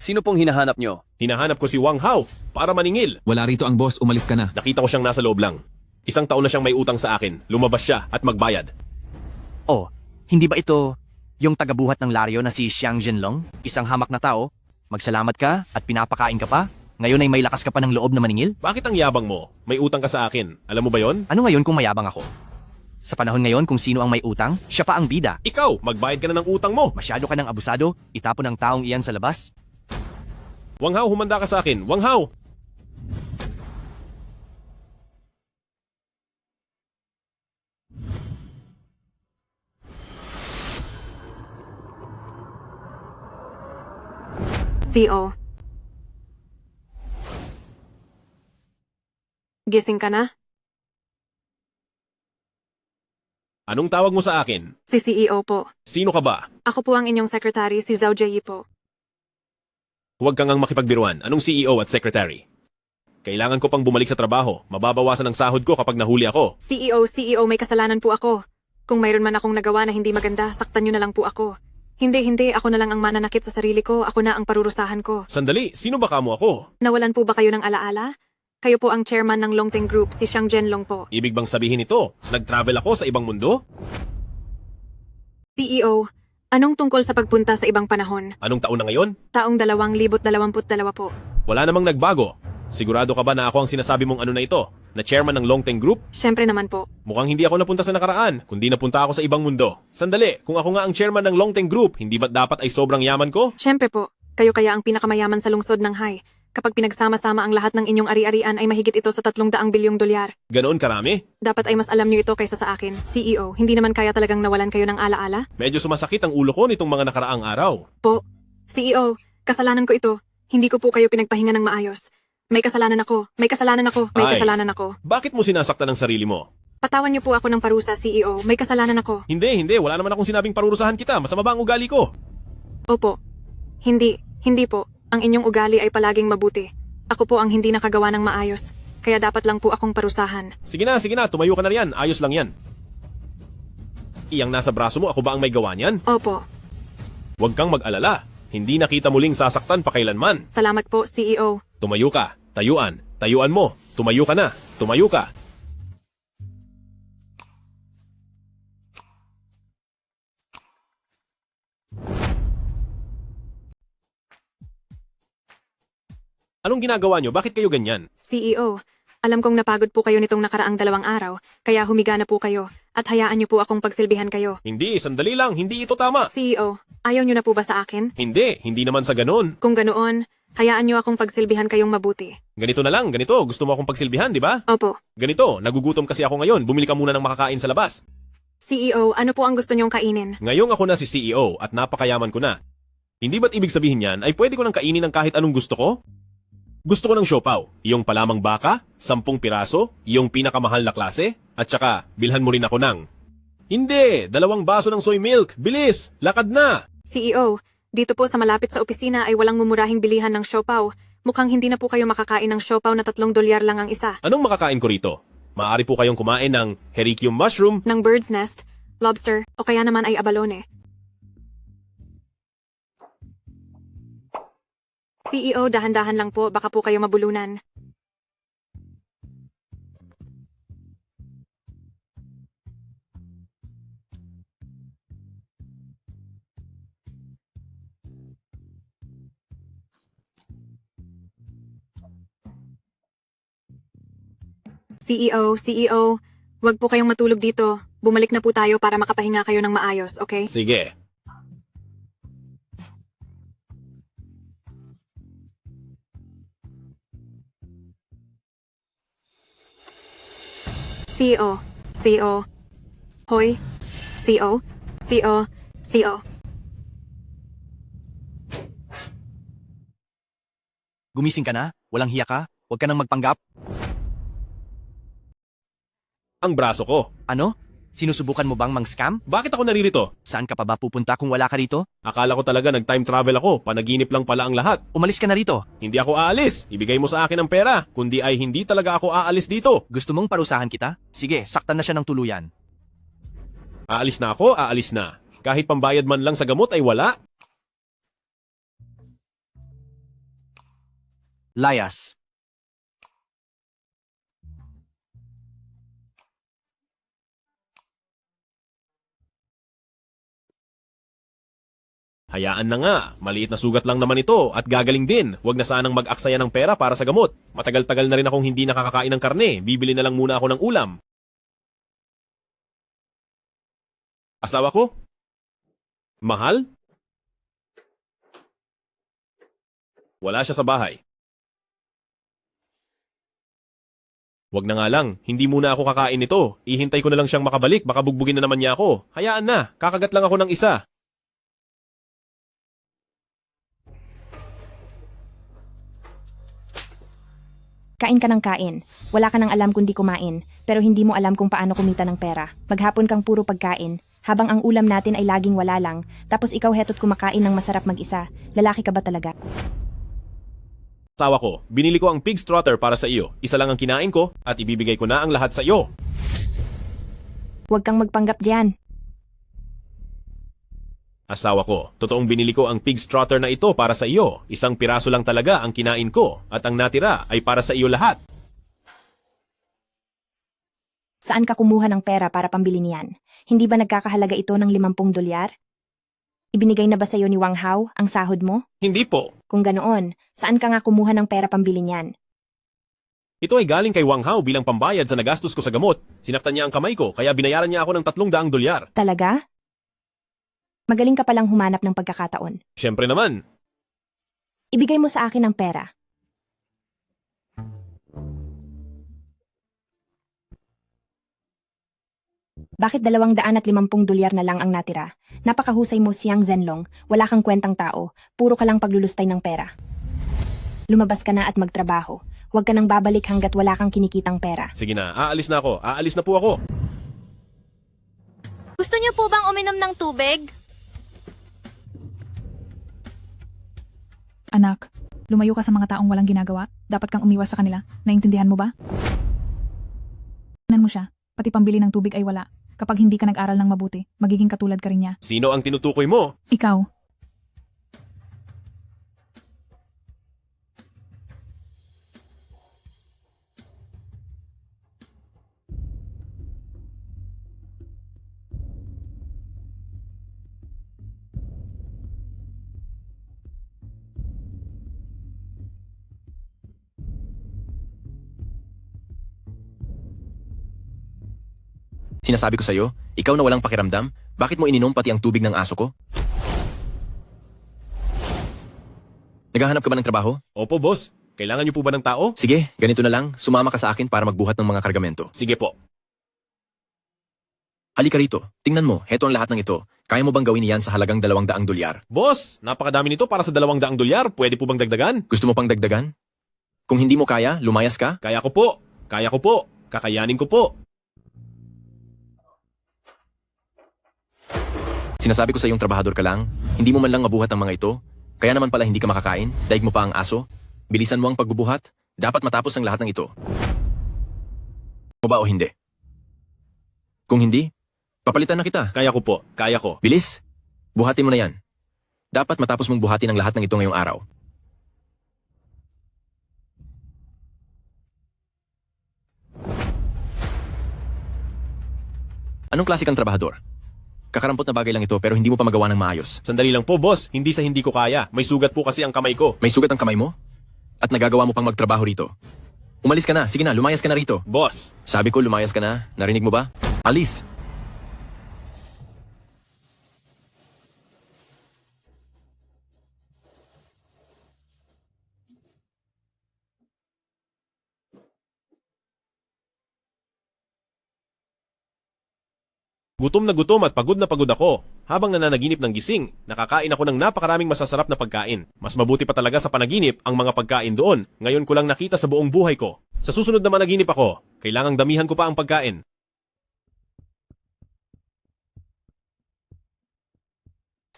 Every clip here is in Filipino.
Sino pong hinahanap nyo? Hinahanap ko si Wang Hao para maningil. Wala rito ang boss, umalis ka na. Nakita ko siyang nasa loob lang. Isang taon na siyang may utang sa akin. Lumabas siya at magbayad. Oh, hindi ba ito yung tagabuhat ng Lario na si Xiang Jinlong? Isang hamak na tao. Magsalamat ka at pinapakain ka pa? Ngayon ay may lakas ka pa ng loob na maningil? Bakit ang yabang mo? May utang ka sa akin. Alam mo ba yon? Ano ngayon kung mayabang ako? Sa panahon ngayon kung sino ang may utang, siya pa ang bida. Ikaw, magbayad ka na ng utang mo. Masyado ka ng abusado, itapon ang taong iyan sa labas. Wang Hao, humanda ka sa akin. Wang Hao! CO. Gising ka na? Anong tawag mo sa akin? Si CEO po. Sino ka ba? Ako po ang inyong secretary, si Zhao Jieyi po. Huwag kang ang makipagbiruan. Anong CEO at secretary? Kailangan ko pang bumalik sa trabaho. Mababawasan ang sahod ko kapag nahuli ako. CEO, may kasalanan po ako. Kung mayroon man akong nagawa na hindi maganda, saktan nyo na lang po ako. Hindi, ako na lang ang mananakit sa sarili ko, ako na ang parurusahan ko. Sandali, sino ba kamo ako? Nawalan po ba kayo ng alaala? Kayo po ang chairman ng Longteng Group, si Xiang Zhenlong po. Ibig bang sabihin ito? Nag-travel ako sa ibang mundo? CEO, anong tungkol sa pagpunta sa ibang panahon? Anong taon na ngayon? Taong 2022 po. Wala namang nagbago. Sigurado ka ba na ako ang sinasabi mong ano na ito? Na chairman ng Longteng Group? Siyempre naman po. Mukhang hindi ako napunta sa nakaraan, kundi napunta ako sa ibang mundo. Sandali, kung ako nga ang chairman ng Longteng Group, hindi ba't dapat ay sobrang yaman ko? Siyempre po, kayo kaya ang pinakamayaman sa lungsod ng Hai. Kapag pinagsama-sama ang lahat ng inyong ari-arian ay mahigit ito sa 300 bilyong dolyar. Ganoon karami? Dapat ay mas alam niyo ito kaysa sa akin. CEO, hindi naman kaya talagang nawalan kayo ng alaala? Medyo sumasakit ang ulo ko nitong mga nakaraang araw. Po, CEO, kasalanan ko ito. Hindi ko po kayo pinagpahinga ng maayos. May kasalanan ako, may kasalanan ako, may Ay. kasalanan ako. Bakit mo sinasaktan ang sarili mo? Patawan niyo po ako ng parusa, CEO. May kasalanan ako. Hindi, wala naman akong sinabing parurusahan kita. Masama ba ang ugali ko? Opo. Hindi po. Ang inyong ugali ay palaging mabuti. Ako po ang hindi nakagawa ng maayos. Kaya dapat lang po akong parusahan. Sige na, tumayo ka na riyan. Ayos lang yan. Iyang nasa braso mo, ako ba ang may gawa niyan? Opo. Huwag kang mag-alala. Hindi na kita muling sasaktan pakailanman. Salamat po, CEO. Tumayo ka. Tayuan mo. Tumayo ka na. Tumayo ka. Anong ginagawa nyo? Bakit kayo ganyan? CEO, alam kong napagod po kayo nitong nakaraang 2 araw, kaya humiga na po kayo at hayaan niyo po akong pagsilbihan kayo. Hindi, sandali lang. Hindi ito tama. CEO, ayaw niyo na po ba sa akin? Hindi naman sa ganon. Kung ganoon, hayaan niyo akong pagsilbihan kayong mabuti. Ganito na lang, ganito. Gusto mo akong pagsilbihan, di ba? Opo. Ganito, nagugutom kasi ako ngayon. Bumili ka muna ng makakain sa labas. CEO, ano po ang gusto niyong kainin? Ngayong ako na si CEO at napakayaman ko na. Hindi ba't ibig sabihin yan ay pwede ko nang kainin ng kahit anong gusto ko? Gusto ko ng siopaw, iyong palamang baka, 10 piraso, iyong pinakamahal na klase, at saka bilhan mo rin ako ng... Hindi! 2 baso ng soy milk! Bilis! Lakad na! CEO, dito po sa malapit sa opisina ay walang mumurahing bilihan ng siopaw. Mukhang hindi na po kayo makakain ng siopaw na 3 dolyar lang ang isa. Anong makakain ko rito? Maaari po kayong kumain ng hericium mushroom, Ng bird's nest, lobster, o kaya naman ay abalone. CEO, dahan-dahan lang po, baka po kayo mabulunan. CEO, wag po kayong matulog dito. Bumalik na po tayo para makapahinga kayo ng maayos, okay? Sige. CEO. Hoy. CEO. Gumising ka na? Walang hiya ka? Huwag ka nang magpanggap. Ang braso ko. Ano? Sinusubukan mo bang mang-scam? Bakit ako naririto? Saan ka pa ba pupunta kung wala ka rito? Akala ko talaga nag-time travel ako. Panaginip lang pala ang lahat. Umalis ka na rito. Hindi ako aalis. Ibigay mo sa akin ang pera. Kundi ay hindi talaga ako aalis dito. Gusto mong parusahan kita? Sige, saktan na siya ng tuluyan. Aalis na ako, aalis na. Kahit pambayad man lang sa gamot ay wala. layas. Hayaan na nga, maliit na sugat lang naman ito at gagaling din. Huwag na sanang mag-aksaya ng pera para sa gamot. Matagal-tagal na rin akong hindi nakakakain ng karne. Bibili na lang muna ako ng ulam. Asawa ko? Mahal? Wala siya sa bahay. Wag na nga lang, hindi muna ako kakain nito. Ihintay ko na lang siyang makabalik, baka bugbugin na naman niya ako. Hayaan na, kakagat lang ako ng isa. Kain ka ng kain. Wala ka nang alam kundi kumain, pero hindi mo alam kung paano kumita ng pera. Maghapon kang puro pagkain, habang ang ulam natin ay laging wala lang, tapos ikaw heto't kumakain ng masarap mag-isa. Lalaki ka ba talaga? Asawa ko, binili ko ang pig's trotter para sa iyo. Isa lang ang kinain ko at ibibigay ko na ang lahat sa iyo. Huwag kang magpanggap diyan. Asawa ko, totoong binili ko ang pig's trotter na ito para sa iyo. Isang piraso lang talaga ang kinain ko at ang natira ay para sa iyo lahat. Saan ka kumuha ng pera para pambili niyan? Hindi ba nagkakahalaga ito ng $50? Ibinigay na ba sa'yo ni Wang Hao ang sahod mo? Hindi po. Kung ganoon, saan ka nga kumuha ng pera pambili niyan? Ito ay galing kay Wang Hao bilang pambayad sa nagastos ko sa gamot. Sinaktan niya ang kamay ko kaya binayaran niya ako ng $300. Talaga? Magaling ka palang humanap ng pagkakataon. Siyempre naman. Ibigay mo sa akin ang pera. Bakit $250 na lang ang natira? Napakahusay mo, Xiang Zhenlong. Wala kang kwentang tao. Puro ka lang paglulustay ng pera. Lumabas ka na at magtrabaho. Huwag ka nang babalik hanggat wala kang kinikitang pera. Sige na, aalis na ako. Aalis na po ako. Gusto niyo po bang uminom ng tubig? Anak, lumayo ka sa mga taong walang ginagawa. Dapat kang umiwas sa kanila. Naintindihan mo ba? Tingnan mo siya. Pati pambili ng tubig ay wala. Kapag hindi ka nag-aral ng mabuti, magiging katulad ka rin niya. Sino ang tinutukoy mo? Ikaw. Sinasabi ko sa'yo, ikaw na walang pakiramdam, bakit mo ininom pati ang tubig ng aso ko? Naghahanap ka ba ng trabaho? Opo, boss. Kailangan niyo po ba ng tao? Sige, ganito na lang, sumama ka sa akin para magbuhat ng mga kargamento. Sige po. Halika rito, tingnan mo, heto ang lahat ng ito. Kaya mo bang gawin iyan sa halagang $200? Boss, napakadami nito para sa $200. Pwede po bang dagdagan? Gusto mo pang dagdagan? Kung hindi mo kaya, lumayas ka? Kaya ko po. Kaya ko po. Kakayanin ko po. Sinasabi ko sa iyong trabahador ka lang, hindi mo man lang mabuhat ang mga ito, kaya naman pala hindi ka makakain, daig mo pa ang aso. Bilisan mo ang pagbubuhat, dapat matapos ang lahat ng ito. Mo ba o hindi? Kung hindi, papalitan na kita. Kaya ko po. Kaya ko. Bilis, buhatin mo na yan. Dapat matapos mong buhatin ang lahat ng ito ngayong araw. Anong klase kang trabahador? Kakarampot na bagay lang ito pero hindi mo pa magawa ng maayos. Sandali lang po, boss. Hindi sa hindi ko kaya. May sugat po kasi ang kamay ko. May sugat ang kamay mo? At nagagawa mo pang magtrabaho rito. Umalis ka na. Sige na, lumayas ka na rito. Boss, Sabi ko, lumayas ka na. Narinig mo ba? Alis! gutom at pagod na pagod ako. Habang nananaginip ng gising, nakakain ako ng napakaraming masasarap na pagkain. Mas mabuti pa talaga sa panaginip ang mga pagkain doon. Ngayon ko lang nakita sa buong buhay ko. Sa susunod na managinip ako, kailangang damihan ko pa ang pagkain.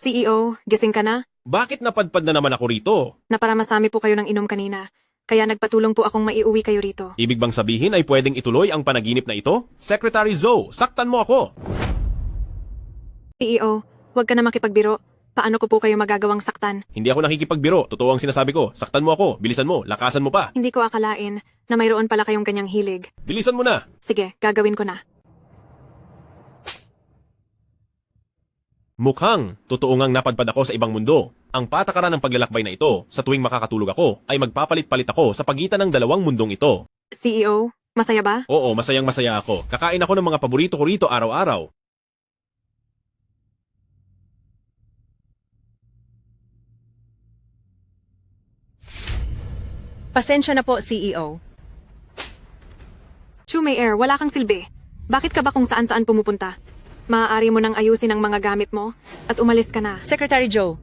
CEO, gising ka na? Bakit napadpad na naman ako rito? Naparamasami po kayo ng inom kanina. Kaya nagpatulong po akong maiuwi kayo rito. Ibig bang sabihin ay pwedeng ituloy ang panaginip na ito? Secretary Zoe, saktan mo ako! CEO, huwag ka na makipagbiro. Paano ko po kayo magagawang saktan? Hindi ako nakikipagbiro. Totoo ang sinasabi ko. Saktan mo ako. Bilisan mo. Lakasan mo pa. Hindi ko akalain na mayroon pala kayong ganyang hilig. Bilisan mo na. Sige, gagawin ko na. Mukhang totoo ngang napadpad ako sa ibang mundo. Ang patakaran ng paglalakbay na ito, sa tuwing makakatulog ako, ay magpapalit-palit ako sa pagitan ng dalawang mundong ito. CEO, masaya ba? Oo, masayang masaya ako. Kakain ako ng mga paborito ko rito araw-araw. Pasensya na po, CEO. Air, wala kang silbi. Bakit ka ba kung saan-saan pumupunta? Maaari mo nang ayusin ang mga gamit mo at umalis ka na. Secretary Joe,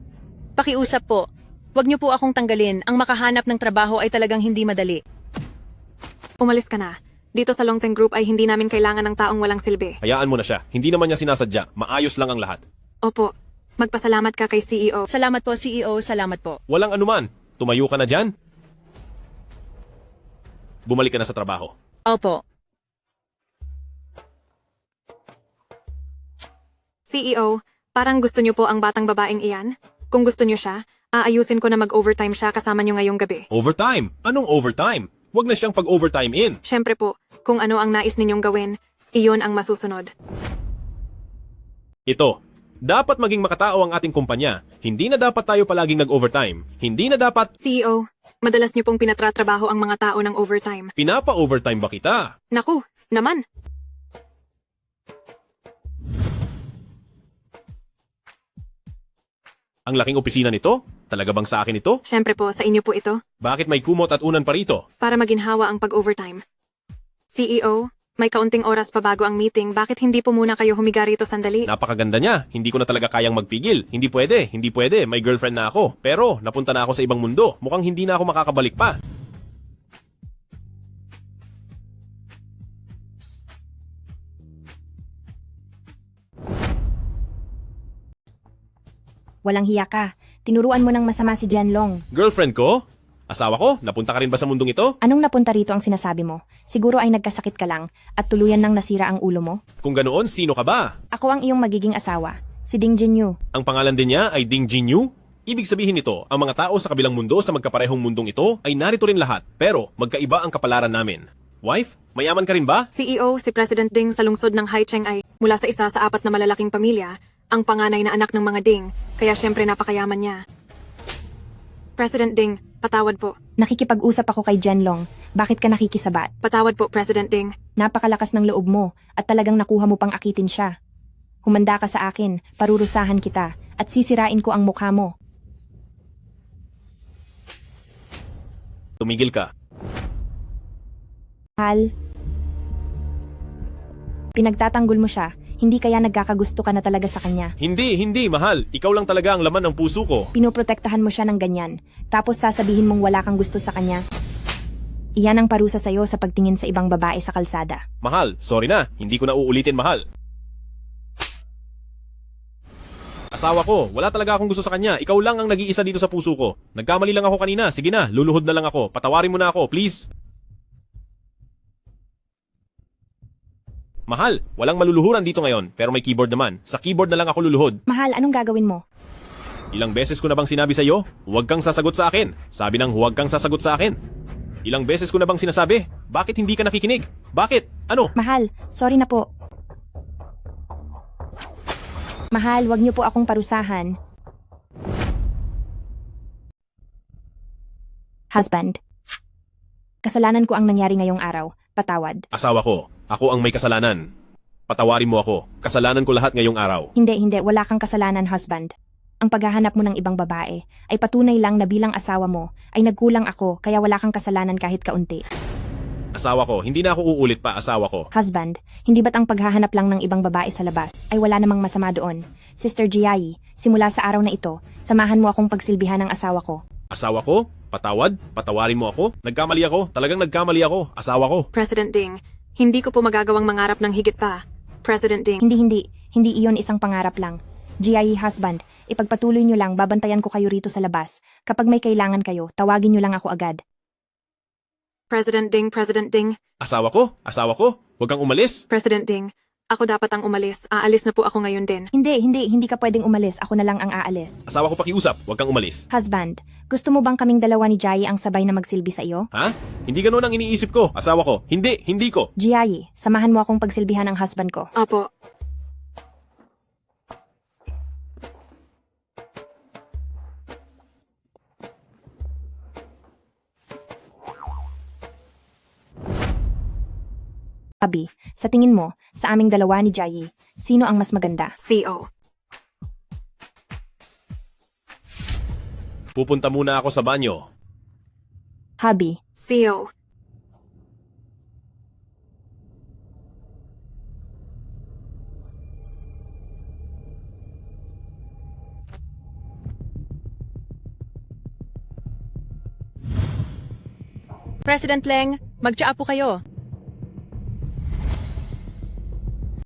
pakiusap po. Huwag niyo po akong tanggalin. Ang makahanap ng trabaho ay talagang hindi madali. Umalis ka na. Dito sa Longteng Group ay hindi namin kailangan ng taong walang silbi. Hayaan mo na siya. Hindi naman niya sinasadya. Maayos lang ang lahat. Opo, magpasalamat ka kay CEO. Salamat po, CEO. Salamat po. Walang anuman. Tumayo ka na dyan. Bumalik ka na sa trabaho. Opo. CEO, parang gusto niyo po ang batang babaeng iyan? Kung gusto niyo siya, aayusin ko na mag-overtime siya kasama niyo ngayong gabi. Overtime? Anong overtime? Huwag na siyang pag-overtime in. Siyempre po, kung ano ang nais ninyong gawin, iyon ang masusunod. Ito. Dapat maging makatao ang ating kumpanya. Hindi na dapat tayo palaging nag-overtime. Hindi na dapat CEO, madalas niyo pong pinatratrabaho ang mga tao ng overtime. pinapa-overtime ba kita? Naku, naman. Ang laking opisina nito? Talaga bang sa akin ito? Siyempre po, sa inyo po ito, Bakit may kumot at unan pa rito? para maginhawa ang pag-overtime. CEO, may kaunting oras pa bago ang meeting, bakit hindi po muna kayo humiga rito sandali? Napakaganda niya. Hindi ko na talaga kayang magpigil. Hindi pwede. Hindi pwede. May girlfriend na ako. Pero napunta na ako sa ibang mundo. Mukhang hindi na ako makakabalik pa. Walang hiya ka. Tinuruan mo ng masama si Jianlong. Girlfriend ko? Asawa ko? Napunta ka rin ba sa mundong ito? Anong napunta rito ang sinasabi mo? Siguro ay nagkasakit ka lang at tuluyan nang nasira ang ulo mo? Kung ganoon, sino ka ba? Ako ang iyong magiging asawa, si Ding Jinyu. Ang pangalan din niya ay Ding Jinyu? Ibig sabihin nito, ang mga tao sa kabilang mundo sa magkaparehong mundong ito ay narito rin lahat, pero magkaiba ang kapalaran namin. Wife, mayaman ka rin ba? CEO, si President Ding sa lungsod ng Haicheng ay mula sa isa sa 4 na malalaking pamilya, ang panganay na anak ng mga Ding, kaya syempre napakayaman niya. President Ding, patawad po. Nakikipag-usap ako kay Jianlong. Bakit ka nakikisabat? Patawad po, President Ding. Napakalakas ng loob mo at talagang nakuha mo pang akitin siya. Humanda ka sa akin, parurusahan kita, at sisirain ko ang mukha mo. Tumigil ka. Hal, pinagtatanggol mo siya, hindi kaya nagkakagusto ka na talaga sa kanya. Hindi, mahal. Ikaw lang talaga ang laman ng puso ko. Pinoprotektahan mo siya ng ganyan, tapos sasabihin mong wala kang gusto sa kanya. Iyan ang parusa sa'yo sa pagtingin sa ibang babae sa kalsada. Mahal, sorry na. Hindi ko na uulitin, mahal. Asawa ko, wala talaga akong gusto sa kanya. Ikaw lang ang nag-iisa dito sa puso ko. Nagkamali lang ako kanina. Sige na, luluhod na lang ako. Patawarin mo na ako, please. Mahal, walang maluluhuran dito ngayon, pero may keyboard naman. Sa keyboard na lang ako luluhod. Mahal, anong gagawin mo? Ilang beses ko na bang sinabi sa'yo, huwag kang sasagot sa akin. Sabi ng huwag kang sasagot sa akin. Ilang beses ko na bang sinasabi, bakit hindi ka nakikinig? Bakit? Ano? Mahal, sorry na po. Mahal, wag niyo po akong parusahan. Husband. Kasalanan ko ang nangyari ngayong araw. Patawad. Asawa ko, ako ang may kasalanan. Patawarin mo ako, kasalanan ko lahat ngayong araw. Hindi, wala kang kasalanan, husband. Ang paghahanap mo ng ibang babae ay patunay lang na bilang asawa mo ay nagkulang ako kaya wala kang kasalanan kahit kaunti. Asawa ko, hindi na ako uulit pa, asawa ko. Husband, hindi ba't ang paghahanap lang ng ibang babae sa labas ay wala namang masama doon? Sister Jiayi, simula sa araw na ito, samahan mo akong pagsilbihan ng asawa ko. Asawa ko? Patawad? Patawarin mo ako? Nagkamali ako, talagang nagkamali ako, asawa ko. President Ding, hindi ko po magagawang mangarap ng higit pa. President Ding, Hindi iyon isang pangarap lang. Jiayi, husband, ipagpatuloy nyo lang, babantayan ko kayo rito sa labas. Kapag may kailangan kayo, tawagin nyo lang ako agad. President Ding, Asawa ko, huwag kang umalis. President Ding, Ako dapat ang umalis. Aalis na po ako ngayon din. Hindi ka pwedeng umalis. Ako na lang ang aalis. Asawa ko pakiusap, huwag kang umalis. Husband, gusto mo bang kaming dalawa ni Jai ang sabay na magsilbi sa iyo? Ha? Hindi ganun ang iniisip ko. Asawa ko. Hindi ko. Jai, samahan mo akong pagsilbihan ng husband ko. Opo. Abi, sa tingin mo, sa aming dalawa ni Jai, sino ang mas maganda? CO. Pupunta muna ako sa banyo. Hubby, CO. President Leng, magtsaa po kayo.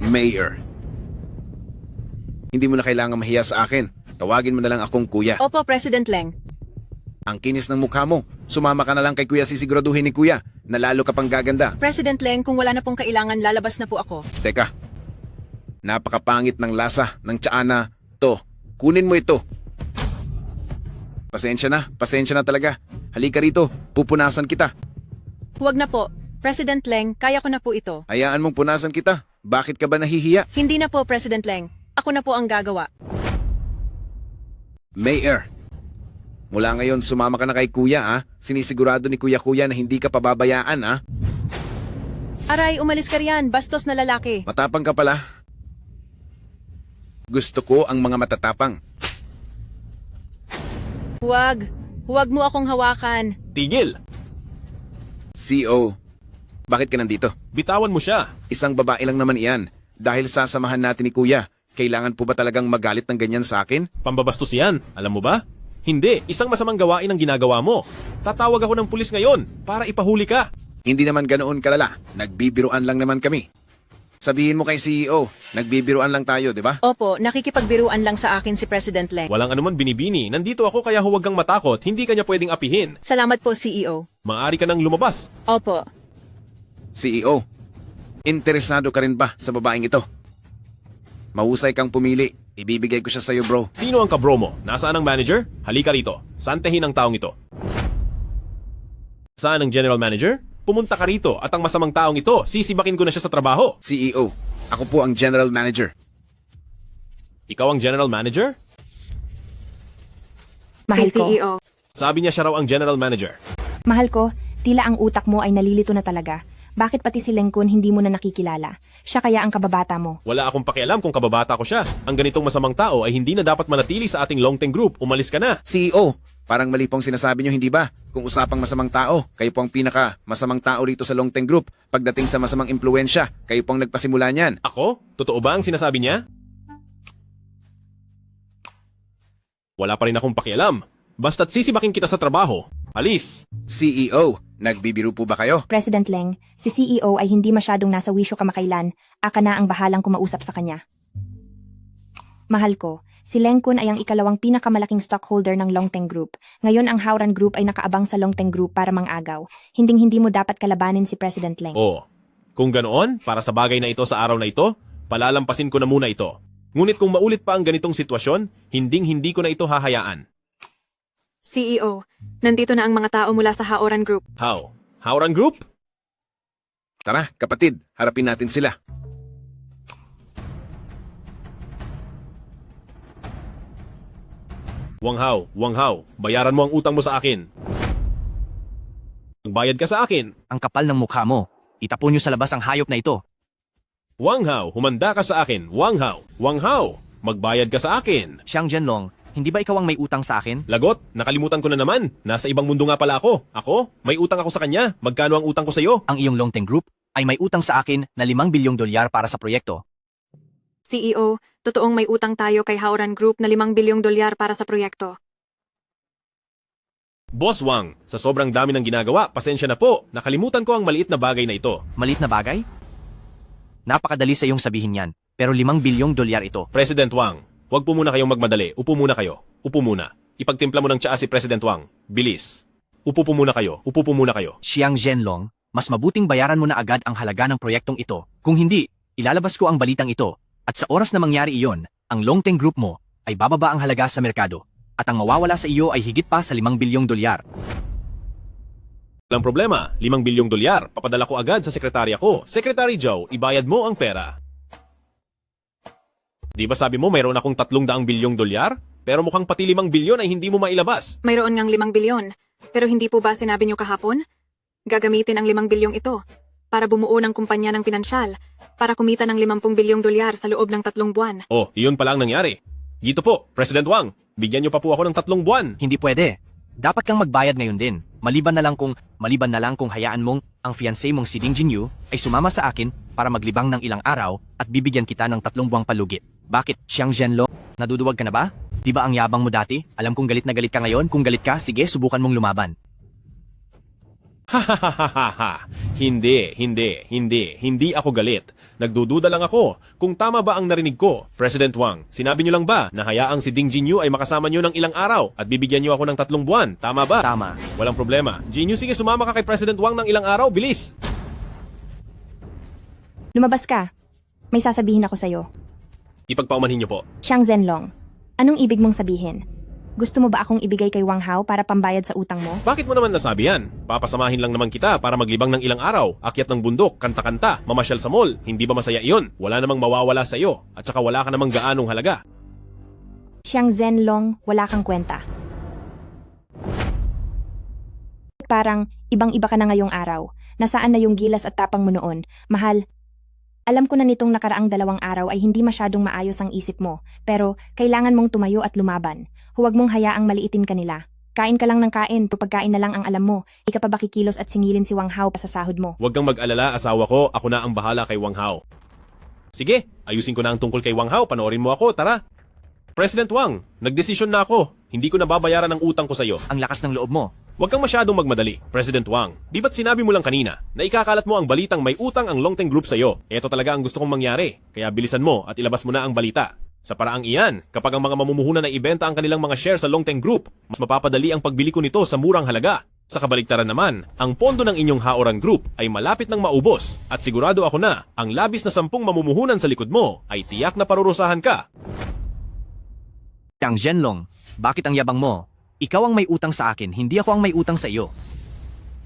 Mayor. Hindi mo na kailangan mahiya sa akin. Tawagin mo na lang akong kuya. Opo, President Leng. Ang kinis ng mukha mo. Sumama ka na lang kay kuya, sisiguraduhin ni kuya na lalo ka pang gaganda. President Leng, kung wala na pong kailangan, lalabas na po ako. Teka. Napakapangit ng lasa ng tsaana to. Kunin mo ito. Pasensya na talaga. Halika rito, pupunasan kita. Huwag na po. President Leng, kaya ko na po ito. Hayaan mong punasan kita. Bakit ka ba nahihiya? Hindi na po, President Leng. Ako na po ang gagawa. Mayor. Mula ngayon, sumama ka na kay kuya, ha? Sinisigurado ni kuya na hindi ka pababayaan, ha? Aray, umalis ka riyan. Bastos na lalaki. Matapang ka pala. Gusto ko ang mga matatapang. Huwag. Huwag mo akong hawakan. Tigil! CO, bakit ka nandito? Bitawan mo siya. Isang babae lang naman iyan. Dahil sasamahan natin ni kuya, kailangan po ba talagang magalit ng ganyan sa akin? Pambabastos yan. Alam mo ba? Hindi. Isang masamang gawain ang ginagawa mo. Tatawag ako ng pulis ngayon para ipahuli ka. Hindi naman ganoon kalala. Nagbibiruan lang naman kami. Sabihin mo kay CEO, nagbibiruan lang tayo, di ba? Opo, nakikipagbiruan lang sa akin si President Leng. Walang anuman binibini. Nandito ako kaya huwag kang matakot. Hindi ka niya pwedeng apihin. Salamat po, CEO. Maaari ka nang lumabas. Opo. CEO, interesado ka rin ba sa babaeng ito? Mahusay kang pumili. Ibibigay ko siya sa'yo, bro. Sino ang kabro mo? Nasaan ang manager? Halika rito. Santehin ang taong ito. Saan ang general manager? Pumunta ka rito at ang masamang taong ito, sisibakin ko na siya sa trabaho. CEO, ako po ang general manager. Ikaw ang general manager? Mahal Si ko, CEO. Sabi niya siya raw ang general manager. mahal ko, tila ang utak mo ay nalilito na talaga. Bakit pati si Lengkun hindi mo na nakikilala? Siya kaya ang kababata mo. Wala akong pakialam kung kababata ko siya. Ang ganitong masamang tao ay hindi na dapat manatili sa ating long-term group. Umalis ka na. CEO, parang mali pong sinasabi nyo, hindi ba? Kung usapang masamang tao, kayo po ang pinaka masamang tao rito sa Longteng Group. Pagdating sa masamang impluensya, kayo po ang nagpasimula niyan. Ako? Totoo ba ang sinasabi niya? Wala pa rin akong pakialam. Basta't sisibakin kita sa trabaho. Alis. CEO, nagbibiro po ba kayo? President Leng, si CEO ay hindi masyadong nasa wisyo kamakailan. Aka na ang bahalang kumausap sa kanya. Mahal ko, si Lengkun ay ang ikalawang pinakamalaking stockholder ng Longteng Group. Ngayon ang Hauran Group ay nakaabang sa Longteng Group para mangagaw. Hinding-hindi mo dapat kalabanin si President Leng. Oo. Kung ganoon, para sa bagay na ito sa araw na ito, palalampasin ko na muna ito. Ngunit kung maulit pa ang ganitong sitwasyon, hinding-hindi ko na ito hahayaan. CEO, nandito na ang mga tao mula sa Haoran Group. How? Hauran Group? Tara, kapatid, harapin natin sila. Wanghaw, bayaran mo ang utang mo sa akin. Magbayad ka sa akin. Ang kapal ng mukha mo. Itapon niyo sa labas ang hayop na ito. Wanghaw, humanda ka sa akin. Wanghaw, magbayad ka sa akin. Xiang Zhenlong, hindi ba ikaw ang may utang sa akin? Lagot, nakalimutan ko na naman. Nasa ibang mundo nga pala ako. Ako? May utang ako sa kanya. Magkano ang utang ko sa iyo? Ang iyong Longteng Group ay may utang sa akin na 5 bilyong dolyar para sa proyekto. CEO, totoong may utang tayo kay Haoran Group na 5 bilyong dolyar para sa proyekto. Boss Wang, sa sobrang dami ng ginagawa, pasensya na po. Nakalimutan ko ang maliit na bagay na ito. Malit na bagay? Napakadali sa iyong sabihin yan, pero 5 bilyong dolyar ito. President Wang, huwag po muna kayong magmadali. Upo muna kayo. Upo muna. Ipagtimpla mo ng tsaa si President Wang. Bilis. Upo po muna kayo. Upo po muna kayo. Xiang Zhenlong, mas mabuting bayaran mo na agad ang halaga ng proyektong ito. Kung hindi, Ilalabas ko ang balitang ito at sa oras na mangyari iyon, ang Longteng Group mo ay bababa ang halaga sa merkado at ang mawawala sa iyo ay higit pa sa 5 bilyong dolyar. Walang problema, 5 bilyong dolyar. Papadala ko agad sa sekretarya ko. Secretary Joe, ibayad mo ang pera. Di ba sabi mo mayroon akong 300 bilyong dolyar? Pero mukhang pati 5 bilyon ay hindi mo mailabas. Mayroon ngang 5 bilyon. Pero hindi po ba sinabi niyo kahapon? Gagamitin ang 5 bilyong ito para bumuo ng kumpanya ng pinansyal para kumita ng 50 bilyong dolyar sa loob ng 3 buwan. Oh, iyon pala ang nangyari. Dito po, President Wang, bigyan niyo pa po ako ng 3 buwan. Hindi pwede. Dapat kang magbayad ngayon din. Maliban na lang kung hayaan mong ang fiancé mong si Ding Jinyu ay sumama sa akin para maglibang ng ilang araw at bibigyan kita ng 3 buwang palugit. Bakit, Xiang Zhenlong? Naduduwag ka na ba? Di ba ang yabang mo dati? Alam kong galit na galit ka ngayon. Kung galit ka, sige, subukan mong lumaban. Hahaha, hindi ako galit. Nagdududa lang ako kung tama ba ang narinig ko. President Wang, sinabi niyo lang ba na hayaang si Ding Jinyu ay makasama niyo ng ilang araw at bibigyan niyo ako ng 3 buwan? Tama ba? Tama. Walang problema. Jinyu, sige sumama ka kay President Wang ng ilang araw, bilis! Lumabas ka. May sasabihin ako sa'yo. Ipagpaumanhin niyo po. Xiang Zhenlong, anong ibig mong sabihin? Gusto mo ba akong ibigay kay Wang Hao para pambayad sa utang mo? Bakit mo naman nasabi yan? Papasamahin lang naman kita para maglibang ng ilang araw, akyat ng bundok, kanta-kanta, mamasyal sa mall. Hindi ba masaya iyon? Wala namang mawawala sa iyo at saka wala ka namang gaanong halaga. Xiang Zhenlong, wala kang kwenta. Parang ibang-iba ka na ngayong araw. Nasaan na yung gilas at tapang mo noon? Mahal, alam ko na nitong nakaraang 2 araw ay hindi masyadong maayos ang isip mo, pero kailangan mong tumayo at lumaban. Huwag mong hayaang maliitin ka nila. Kain ka lang ng kain, pagkain na lang ang alam mo. Di ka pa ba kikilos at singilin si Wang Hao pa sa sahod mo? Huwag kang mag-alala, asawa ko, ako na ang bahala kay Wang Hao. Sige, ayusin ko na ang tungkol kay Wang Hao, panoorin mo ako, tara. President Wang, nagdesisyon na ako. Hindi ko nababayaran ang utang ko sa iyo. Ang lakas ng loob mo. Huwag kang masyadong magmadali, President Wang. Di ba't sinabi mo lang kanina na ikakalat mo ang balitang may utang ang Longteng Group sa iyo? Ito talaga ang gusto kong mangyari, kaya bilisan mo at ilabas mo na ang balita. Sa paraang iyan, kapag ang mga mamumuhunan ay ibenta ang kanilang mga share sa Longteng Group, mas mapapadali ang pagbili ko nito sa murang halaga. Sa kabaligtaran naman, ang pondo ng inyong Haoran Group ay malapit ng maubos at sigurado ako na ang labis na 10 mamumuhunan sa likod mo ay tiyak na parurusahan ka. Xiang Zhenlong, bakit ang yabang mo? Ikaw ang may utang sa akin, hindi ako ang may utang sa iyo.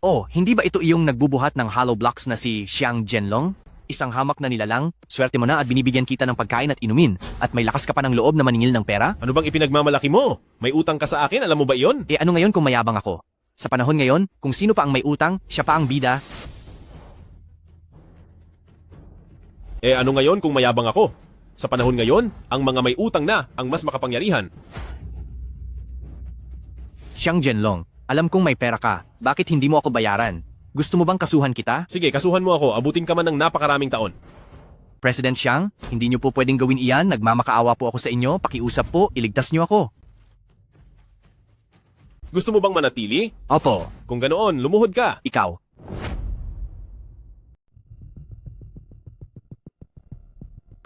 Oh, hindi ba ito iyong nagbubuhat ng hollow blocks na si Xiang Zhenlong? Isang hamak na nilalang, swerte mo na at binibigyan kita ng pagkain at inumin, at may lakas ka pa ng loob na maningil ng pera? Ano bang ipinagmamalaki mo? May utang ka sa akin, alam mo ba iyon? Eh ano ngayon kung mayabang ako? Sa panahon ngayon, kung sino pa ang may utang, siya pa ang bida. Eh ano ngayon kung mayabang ako? Sa panahon ngayon, ang mga may utang na ang mas makapangyarihan. Xiang Zhenlong, alam kong may pera ka, bakit hindi mo ako bayaran? Gusto mo bang kasuhan kita? Sige, kasuhan mo ako, abutin ka man ng napakaraming taon. President Xiang, hindi niyo po pwedeng gawin iyan, nagmamakaawa po ako sa inyo, pakiusap po, iligtas niyo ako. Gusto mo bang manatili? Opo, Kung ganoon, lumuhod ka. ikaw.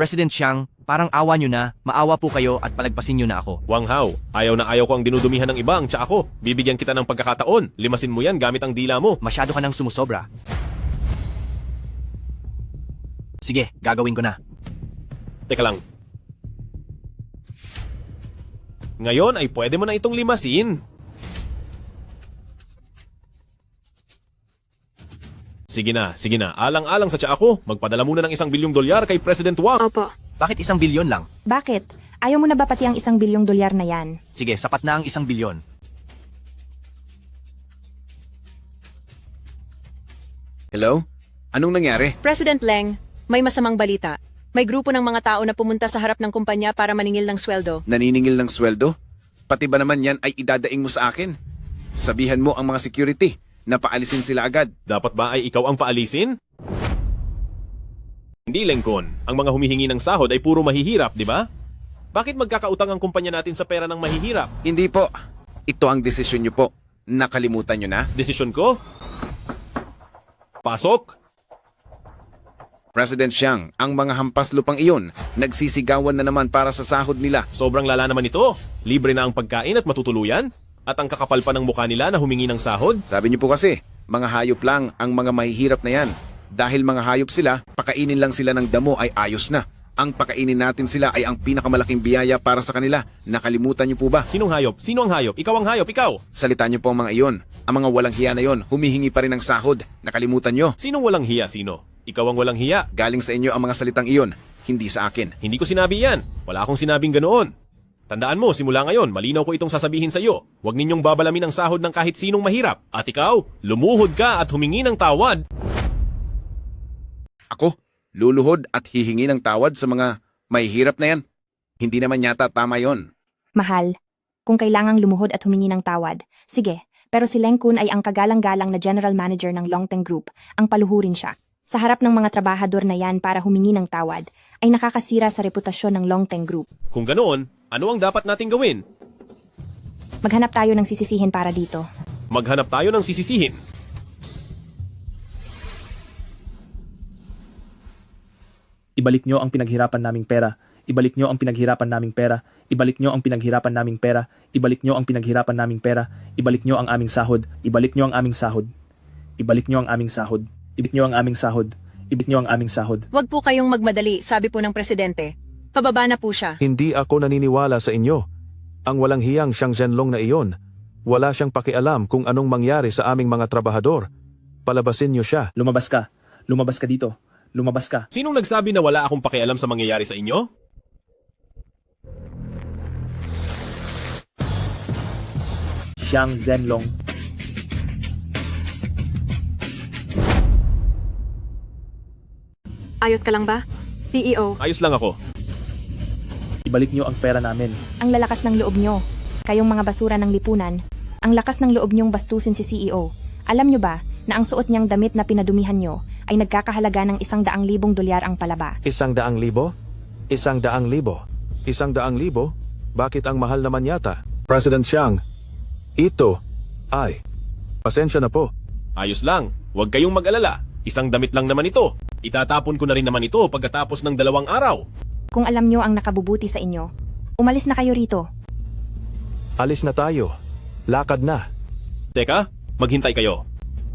President Xiang, parang awa nyo na, maawa po kayo at palagpasin nyo na ako. Wang Hao, ayaw na ayaw ko ang dinudumihan ng iba ang tsa ako. Bibigyan kita ng pagkakataon. Limasin mo yan gamit ang dila mo. Masyado ka nang sumusobra. Sige, gagawin ko na. Teka lang. Ngayon ay pwede mo na itong limasin. Sige na. Alang-alang sa tsa ako. Magpadala muna ng 1 bilyong dolyar kay President Wang. Opo. Bakit 1 bilyon lang? Bakit? Ayaw mo na ba pati ang 1 bilyong dolyar na yan? Sige, sapat na ang 1 bilyon. Hello? Anong nangyari? President Leng, may masamang balita. May grupo ng mga tao na pumunta sa harap ng kumpanya para maningil ng sweldo. Naniningil ng sweldo? Pati ba naman yan ay idadaing mo sa akin? Sabihan mo ang mga security na paalisin sila agad. Dapat ba ay ikaw ang paalisin? Hindi, Lengkon. Ang mga humihingi ng sahod ay puro mahihirap, di ba? Bakit magkakautang ang kumpanya natin sa pera ng mahihirap? Hindi po. Ito ang desisyon nyo po. Nakalimutan nyo na? Desisyon ko? Pasok! President Xiang, ang mga hampas lupang iyon, nagsisigawan na naman para sa sahod nila. Sobrang lala naman ito. Libre na ang pagkain at matutuluyan. At ang kakapal pa ng mukha nila na humingi ng sahod. Sabi niyo po kasi, mga hayop lang ang mga mahihirap na yan. Dahil mga hayop sila, pakainin lang sila ng damo ay ayos na. Ang pakainin natin sila ay ang pinakamalaking biyaya para sa kanila. Nakalimutan niyo po ba? Sinong hayop? Sino ang hayop? Ikaw ang hayop, ikaw! Salita niyo po ang mga iyon. Ang mga walang hiya na yon, humihingi pa rin ng sahod. Nakalimutan niyo. Sinong walang hiya, sino? Ikaw ang walang hiya. Galing sa inyo ang mga salitang iyon, hindi sa akin. Hindi ko sinabi yan. Wala akong sinabing ganoon. Tandaan mo, simula ngayon, malinaw ko itong sasabihin sa iyo. Huwag ninyong babalamin ang sahod ng kahit sinong mahirap. At ikaw, lumuhod ka at humingi ng tawad. Ako, luluhod at hihingi ng tawad sa mga mahihirap na yan. Hindi naman yata tama yon. Mahal, kung kailangang lumuhod at humingi ng tawad, sige, pero si Leng Kun ay ang kagalang-galang na general manager ng Longteng Group, ang paluhurin siya. Sa harap ng mga trabahador na yan para humingi ng tawad, ay nakakasira sa reputasyon ng Longteng Group. Kung ganoon, ano ang dapat nating gawin? Maghanap tayo ng sisisihin para dito. Maghanap tayo ng sisisihin. Ibalik nyo ang pinaghirapan naming pera. Ibalik nyo ang pinaghirapan naming pera. Ibalik nyo ang pinaghirapan naming pera. Ibalik nyo ang pinaghirapan naming pera. Ibalik nyo ang aming sahod. Ibalik nyo ang aming sahod. Ibalik nyo ang aming sahod. Ibalik nyo ang aming sahod. Ibalik nyo ang aming sahod. Huwag po kayong magmadali, sabi po ng presidente. Pababa na po siya. Hindi ako naniniwala sa inyo. Ang walang hiyang siyang Zhenlong na iyon. Wala siyang pakialam kung anong mangyari sa aming mga trabahador. Palabasin niyo siya. Lumabas ka. Lumabas ka dito. Lumabas ka. Sinong nagsabi na wala akong pakialam sa mangyayari sa inyo? Xiang Zhenlong. Ayos ka lang ba? CEO, Ayos lang ako. Ibalik nyo ang pera namin. Ang lalakas ng loob nyo, kayong mga basura ng lipunan, ang lakas ng loob nyong bastusin si CEO. Alam nyo ba na ang suot niyang damit na pinadumihan nyo ay nagkakahalaga ng 100,000 dolyar ang palaba? 100,000? 100,000? 100,000? Bakit ang mahal naman yata? President Xiang, ito ay... Pasensya na po. Ayos lang. Huwag kayong mag-alala. Isang damit lang naman ito. Itatapon ko na rin naman ito pagkatapos ng 2 araw. Kung alam nyo ang nakabubuti sa inyo, umalis na kayo rito. Alis na tayo. Lakad na. Teka, maghintay kayo.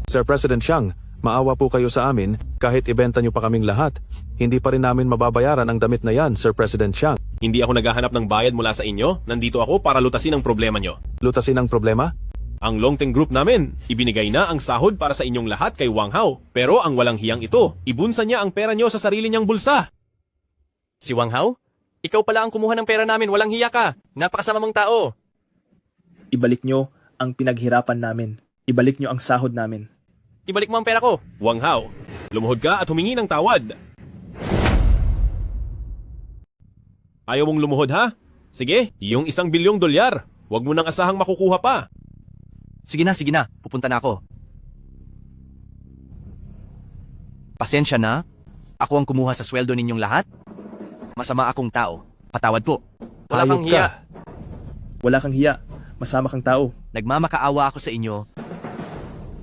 Sir President Xiang, maawa po kayo sa amin kahit ibenta niyo pa kaming lahat. Hindi pa rin namin mababayaran ang damit na yan, Sir President Xiang. Hindi ako naghahanap ng bayad mula sa inyo. Nandito ako para lutasin ang problema nyo. Lutasin ang problema? Ang Longteng Group namin, ibinigay na ang sahod para sa inyong lahat kay Wang Hao. Pero ang walang hiyang ito, ibunsa niya ang pera nyo sa sarili niyang bulsa. Si Wang Hao? Ikaw pala ang kumuha ng pera namin, walang hiya ka. Napakasama mong tao. Ibalik nyo ang pinaghirapan namin. Ibalik nyo ang sahod namin. Ibalik mo ang pera ko. Wang Hao, lumuhod ka at humingi ng tawad. Ayaw mong lumuhod ha? Sige, yung 1 bilyong dolyar. Huwag mo nang asahang makukuha pa. Sige na. Pupunta na ako. Pasensya na. Ako ang kumuha sa sweldo ninyong lahat. Masama akong tao. Patawad po. Wala Hayop kang ka. hiya. Wala kang hiya. Masama kang tao. Nagmamakaawa ako sa inyo.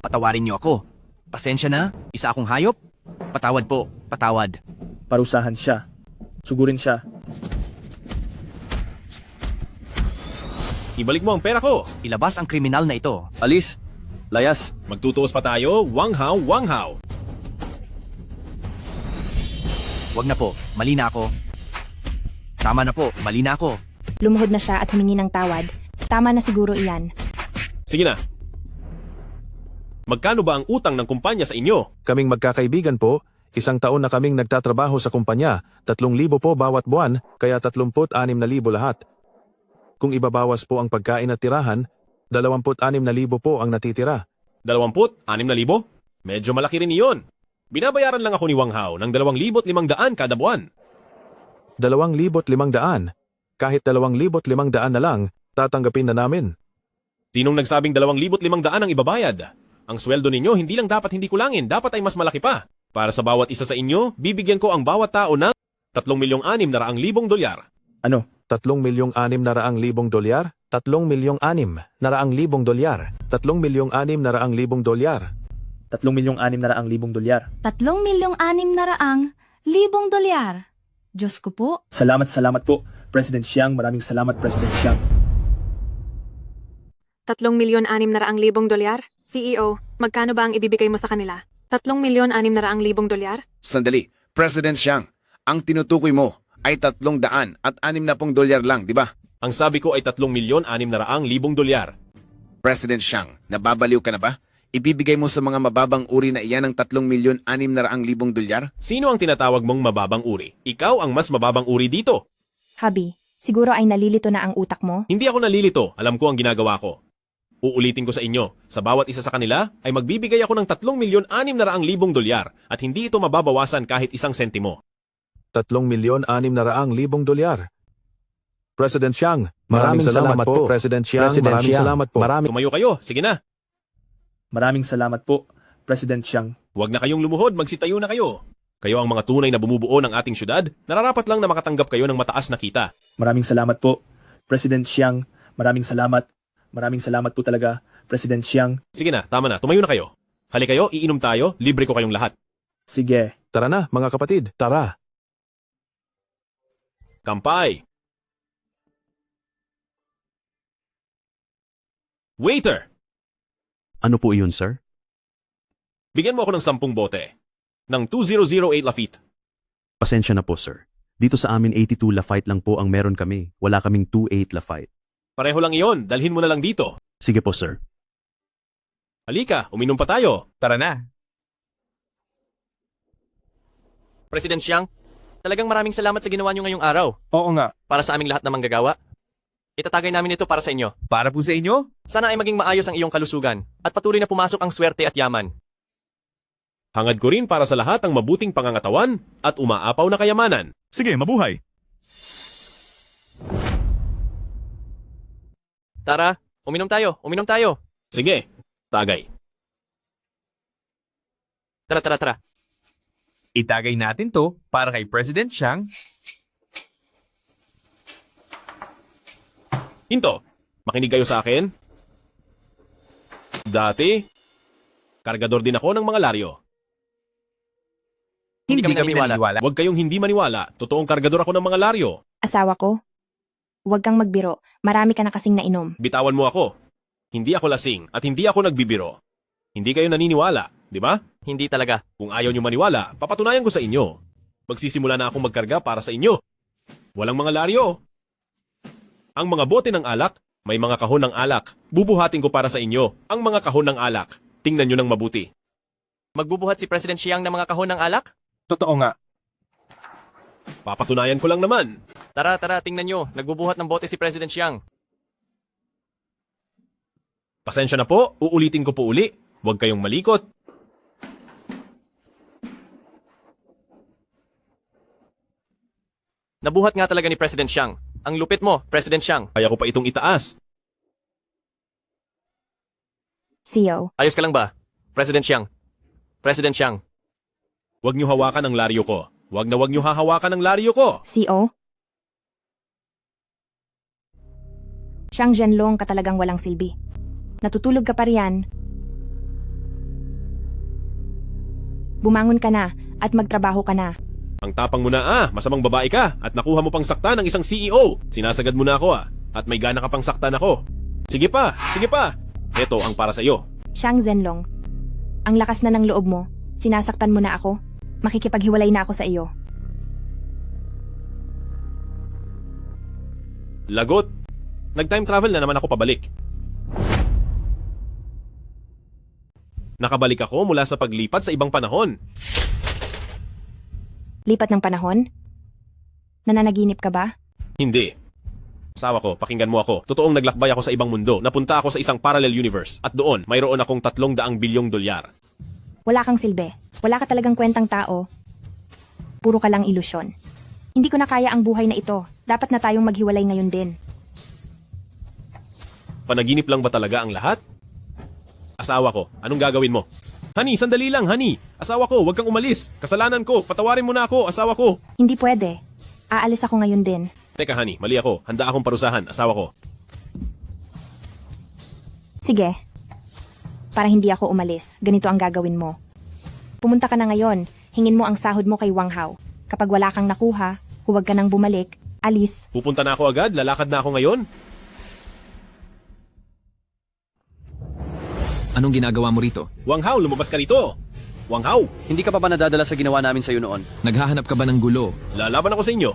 Patawarin niyo ako. Pasensya na. Isa akong hayop. Patawad po. Patawad. Parusahan siya. Sugurin siya. Ibalik mo ang pera ko. Ilabas ang kriminal na ito. Alis. Layas. Magtutuos pa tayo, Wang Hao, Wang Hao. Wag na po. Mali na ako. Tama na po. Mali na ako. Lumuhod na siya at humingi ng tawad. Tama na siguro iyan. Sige na. Magkano ba ang utang ng kumpanya sa inyo? Kaming magkakaibigan po, 1 taon na kaming nagtatrabaho sa kumpanya, 3,000 po bawat buwan, kaya 36,000 lahat. Kung ibabawas po ang pagkain at tirahan, 26,000 po ang natitira. 26,000? Medyo malaki rin iyon. Binabayaran lang ako ni Wang Hao ng 2,500 kada buwan. 2,500? Kahit 2,500 na lang, tatanggapin na namin. Sinong nagsabing 2,500 ang ibabayad? Ang sweldo ninyo hindi lang dapat hindi kulangin, dapat ay mas malaki pa. Para sa bawat isa sa inyo, bibigyan ko ang bawat tao ng 3,600,000 dolyar. Ano? 3,600,000 dolyar? 3,600,000 dolyar? 3,600,000 dolyar? 3,600,000 dolyar. 3,600,000 dolyar. Diyos ko po. Salamat po, President Xiang. Maraming salamat, President Xiang. 3,600,000 dolyar? CEO, magkano ba ang ibibigay mo sa kanila? 3,600,000 dolyar? Sandali, President Xiang, ang tinutukoy mo ay 360 dolyar lang, di ba? Ang sabi ko ay 3,600,000 dolyar. President Xiang, nababaliw ka na ba? Ibibigay mo sa mga mababang uri na iyan ng 3,600,000 dolyar? Sino ang tinatawag mong mababang uri? Ikaw ang mas mababang uri dito. Habi, siguro ay nalilito na ang utak mo? Hindi ako nalilito, alam ko ang ginagawa ko. Uulitin ko sa inyo, sa bawat isa sa kanila ay magbibigay ako ng 3,600,000 dolyar at hindi ito mababawasan kahit isang sentimo. 3,600,000 dolyar. President Xiang, maraming salamat po. President Xiang, maraming salamat po. Tumayo kayo, sige na. Maraming salamat po, President Xiang. Huwag na kayong lumuhod, magsitayo na kayo. Kayo ang mga tunay na bumubuo ng ating syudad, nararapat lang na makatanggap kayo ng mataas na kita. Maraming salamat po, President Xiang. Maraming salamat. Maraming salamat po talaga, President Xiang. Sige na, tama na, tumayo na kayo. Hali kayo, iinom tayo, libre ko kayong lahat. Sige. Tara na, mga kapatid, tara. Kampay! Waiter! Ano po iyon, sir? Bigyan mo ako ng 10 bote. Ng 2008 Lafitte. Pasensya na po, sir. Dito sa amin 82 Lafite lang po ang meron kami. Wala kaming 28 Lafite. Pareho lang iyon, dalhin mo na lang dito. Sige po, sir. Halika, uminom pa tayo. Tara na. President Xiang, talagang maraming salamat sa ginawa niyo ngayong araw. Oo nga. Para sa aming lahat na manggagawa. Itatagay namin ito para sa inyo. Para po sa inyo? Sana ay maging maayos ang iyong kalusugan at patuloy na pumasok ang swerte at yaman. Hangad ko rin para sa lahat ang mabuting pangangatawan at umaapaw na kayamanan. Sige, mabuhay! Tara, uminom tayo, uminom tayo. Sige, tagay. Tara, tara, tara. Itagay natin to para kay President Xiang. Hinto, makinig kayo sa akin. Dati, kargador din ako ng mga laryo. Hindi kami naniniwala. Huwag kayong hindi maniwala, totoong kargador ako ng mga laryo. Asawa ko? Huwag kang magbiro, marami ka na kasing nainom. Bitawan mo ako. Hindi ako lasing at hindi ako nagbibiro. Hindi kayo naniniwala, di ba? Hindi talaga. Kung ayaw nyo maniwala, papatunayan ko sa inyo. Magsisimula na akong magkarga para sa inyo. Walang mga laryo. Ang mga bote ng alak, may mga kahon ng alak. Bubuhatin ko para sa inyo ang mga kahon ng alak. Tingnan nyo ng mabuti. Magbubuhat si President Xiang ng mga kahon ng alak? Totoo nga. Papatunayan ko lang naman. Tara, tara, tingnan nyo. Nagbubuhat ng bote si President Xiang. Pasensya na po, uulitin ko po uli. Huwag kayong malikot. Nabuhat nga talaga ni President Xiang. Ang lupit mo, President Xiang. Kaya ko pa itong itaas. CEO, Ayos ka lang ba? President Xiang. President Xiang. Huwag nyo hawakan ang laryo ko. Huwag nyo hahawakan ang laryo ko. CO? Xiang Zhenlong ka talagang walang silbi. Natutulog ka pa riyan. Bumangon ka na at magtrabaho ka na. Ang tapang mo na masamang babae ka at nakuha mo pang sakta ng isang CEO. Sinasagad mo na ako at may gana ka pang saktan ako. Sige pa, sige pa. Ito ang para sa iyo. Xiang Zhenlong, ang lakas na ng loob mo, sinasaktan mo na ako, makikipaghiwalay na ako sa iyo. Lagot. Nag-time travel na naman ako pabalik. Nakabalik ako mula sa paglipat sa ibang panahon. Lipat ng panahon? Nananaginip ka ba? Hindi. Asawa ko, pakinggan mo ako. Totoong naglakbay ako sa ibang mundo. Napunta ako sa isang parallel universe. At doon, mayroon akong 300 bilyong dolyar. Wala kang silbi. Wala ka talagang kwentang tao. Puro ka lang ilusyon. Hindi ko na kaya ang buhay na ito. Dapat na tayong maghiwalay ngayon din. Panaginip lang ba talaga ang lahat? Asawa ko, anong gagawin mo? Honey, sandali lang, honey. Asawa ko, huwag kang umalis. Kasalanan ko, patawarin mo na ako, asawa ko. Hindi pwede. Aalis ako ngayon din. Teka, honey, mali ako. Handa akong parusahan, asawa ko. Sige. Para hindi ako umalis, ganito ang gagawin mo. Pumunta ka na ngayon, hingin mo ang sahod mo kay Wang Hao. Kapag wala kang nakuha, huwag ka nang bumalik, alis. Pupunta na ako agad, lalakad na ako ngayon. Anong ginagawa mo rito? Wang Hao, lumabas ka rito. Wang Hao, Hindi ka pa ba nadadala sa ginawa namin sa'yo noon? Naghahanap ka ba ng gulo? lalaban ako sa inyo.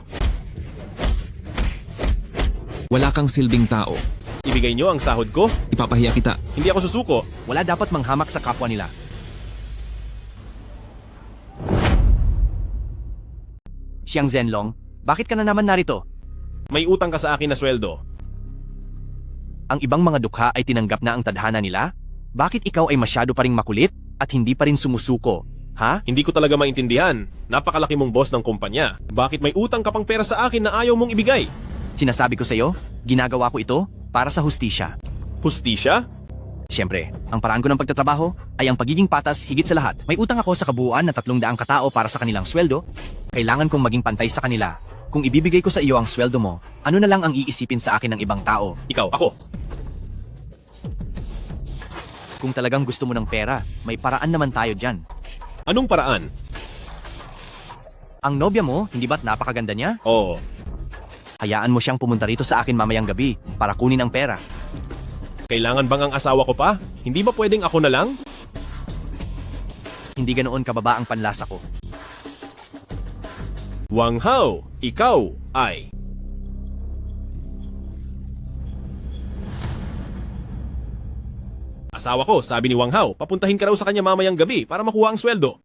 Wala kang silbing tao. Ibigay nyo ang sahod ko. Ipapahiya kita. Hindi ako susuko. Wala dapat manghamak sa kapwa nila. Siyang Zenlong, bakit ka na naman narito? May utang ka sa akin na sweldo. Ang ibang mga dukha ay tinanggap na ang tadhana nila? Bakit ikaw ay masyado pa ring makulit at hindi pa rin sumusuko? Ha? Hindi ko talaga maintindihan. Napakalaki mong boss ng kumpanya. Bakit may utang ka pang pera sa akin na ayaw mong ibigay? Sinasabi ko sa'yo, ginagawa ko ito para sa hustisya. Hustisya? Siyempre, ang paraan ko ng pagtatrabaho ay ang pagiging patas higit sa lahat. May utang ako sa kabuuan na 300 katao para sa kanilang sweldo. Kailangan kong maging pantay sa kanila. Kung ibibigay ko sa iyo ang sweldo mo, ano na lang ang iisipin sa akin ng ibang tao? Ikaw, ako. Kung talagang gusto mo ng pera, may paraan naman tayo dyan. Anong paraan? Ang nobya mo, hindi ba't napakaganda niya? Oo. Hayaan mo siyang pumunta rito sa akin mamayang gabi para kunin ang pera. Kailangan bang ang asawa ko pa? Hindi ba pwedeng ako na lang? Hindi ganoon kababa ang panlasa ko. Wang Hao, ikaw ay... Asawa ko, sabi ni Wang Hao, papuntahin ka raw sa kanya mamayang gabi para makuha ang sweldo.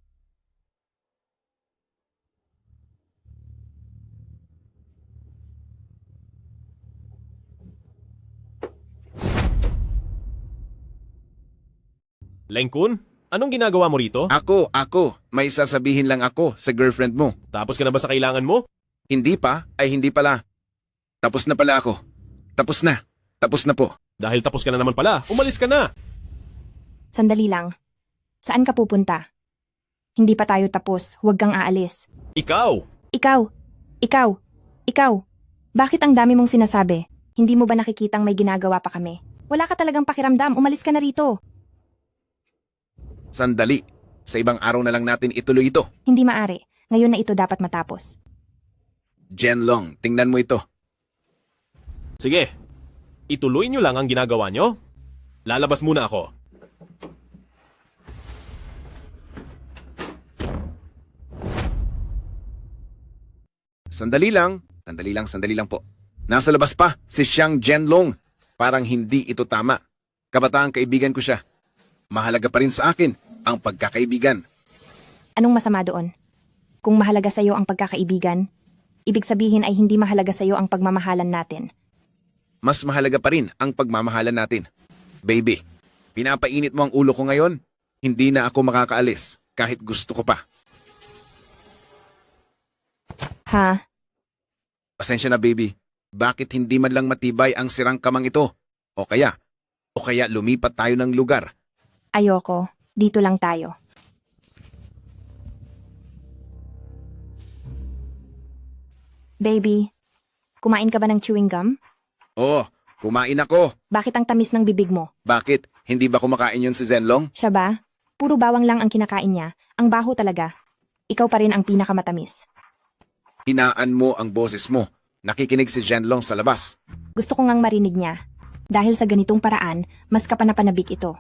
Lengkun, anong ginagawa mo rito? Ako, may sasabihin lang ako sa girlfriend mo. Tapos ka na ba sa kailangan mo? Hindi pa, ay hindi pala. Tapos na pala ako. Tapos na po. Dahil tapos ka na naman pala, umalis ka na! Sandali lang. Saan ka pupunta? Hindi pa tayo tapos, huwag kang aalis. Ikaw! Ikaw. Bakit ang dami mong sinasabi? Hindi mo ba nakikitang may ginagawa pa kami? Wala ka talagang pakiramdam, umalis ka na rito. Sandali. Sa ibang araw na lang natin ituloy ito. Hindi maari. Ngayon na ito dapat matapos. Zenlong, tingnan mo ito. Sige, ituloy nyo lang ang ginagawa nyo. Lalabas muna ako. Sandali lang po. Nasa labas pa si Xiang Zhenlong. Parang hindi ito tama. Kabataang kaibigan ko siya. Mahalaga pa rin sa akin ang pagkakaibigan. Anong masama doon? Kung mahalaga sa'yo ang pagkakaibigan, ibig sabihin ay hindi mahalaga sa'yo ang pagmamahalan natin. Mas mahalaga pa rin ang pagmamahalan natin. Baby, pinapainit mo ang ulo ko ngayon. Hindi na ako makakaalis kahit gusto ko pa. Ha? Pasensya na baby. Bakit hindi man lang matibay ang sirang kamang ito? O kaya lumipat tayo ng lugar. Ayoko. Dito lang tayo. Baby, kumain ka ba ng chewing gum? Oo, kumain ako. Bakit ang tamis ng bibig mo? Bakit? Hindi ba kumakain yun si Zenlong? Siya ba? Puro bawang lang ang kinakain niya. Ang baho talaga. Ikaw pa rin ang pinakamatamis. Hinaan mo ang boses mo. Nakikinig si Zenlong sa labas. Gusto ko ngang marinig niya. Dahil sa ganitong paraan, mas kapanapanabik ito.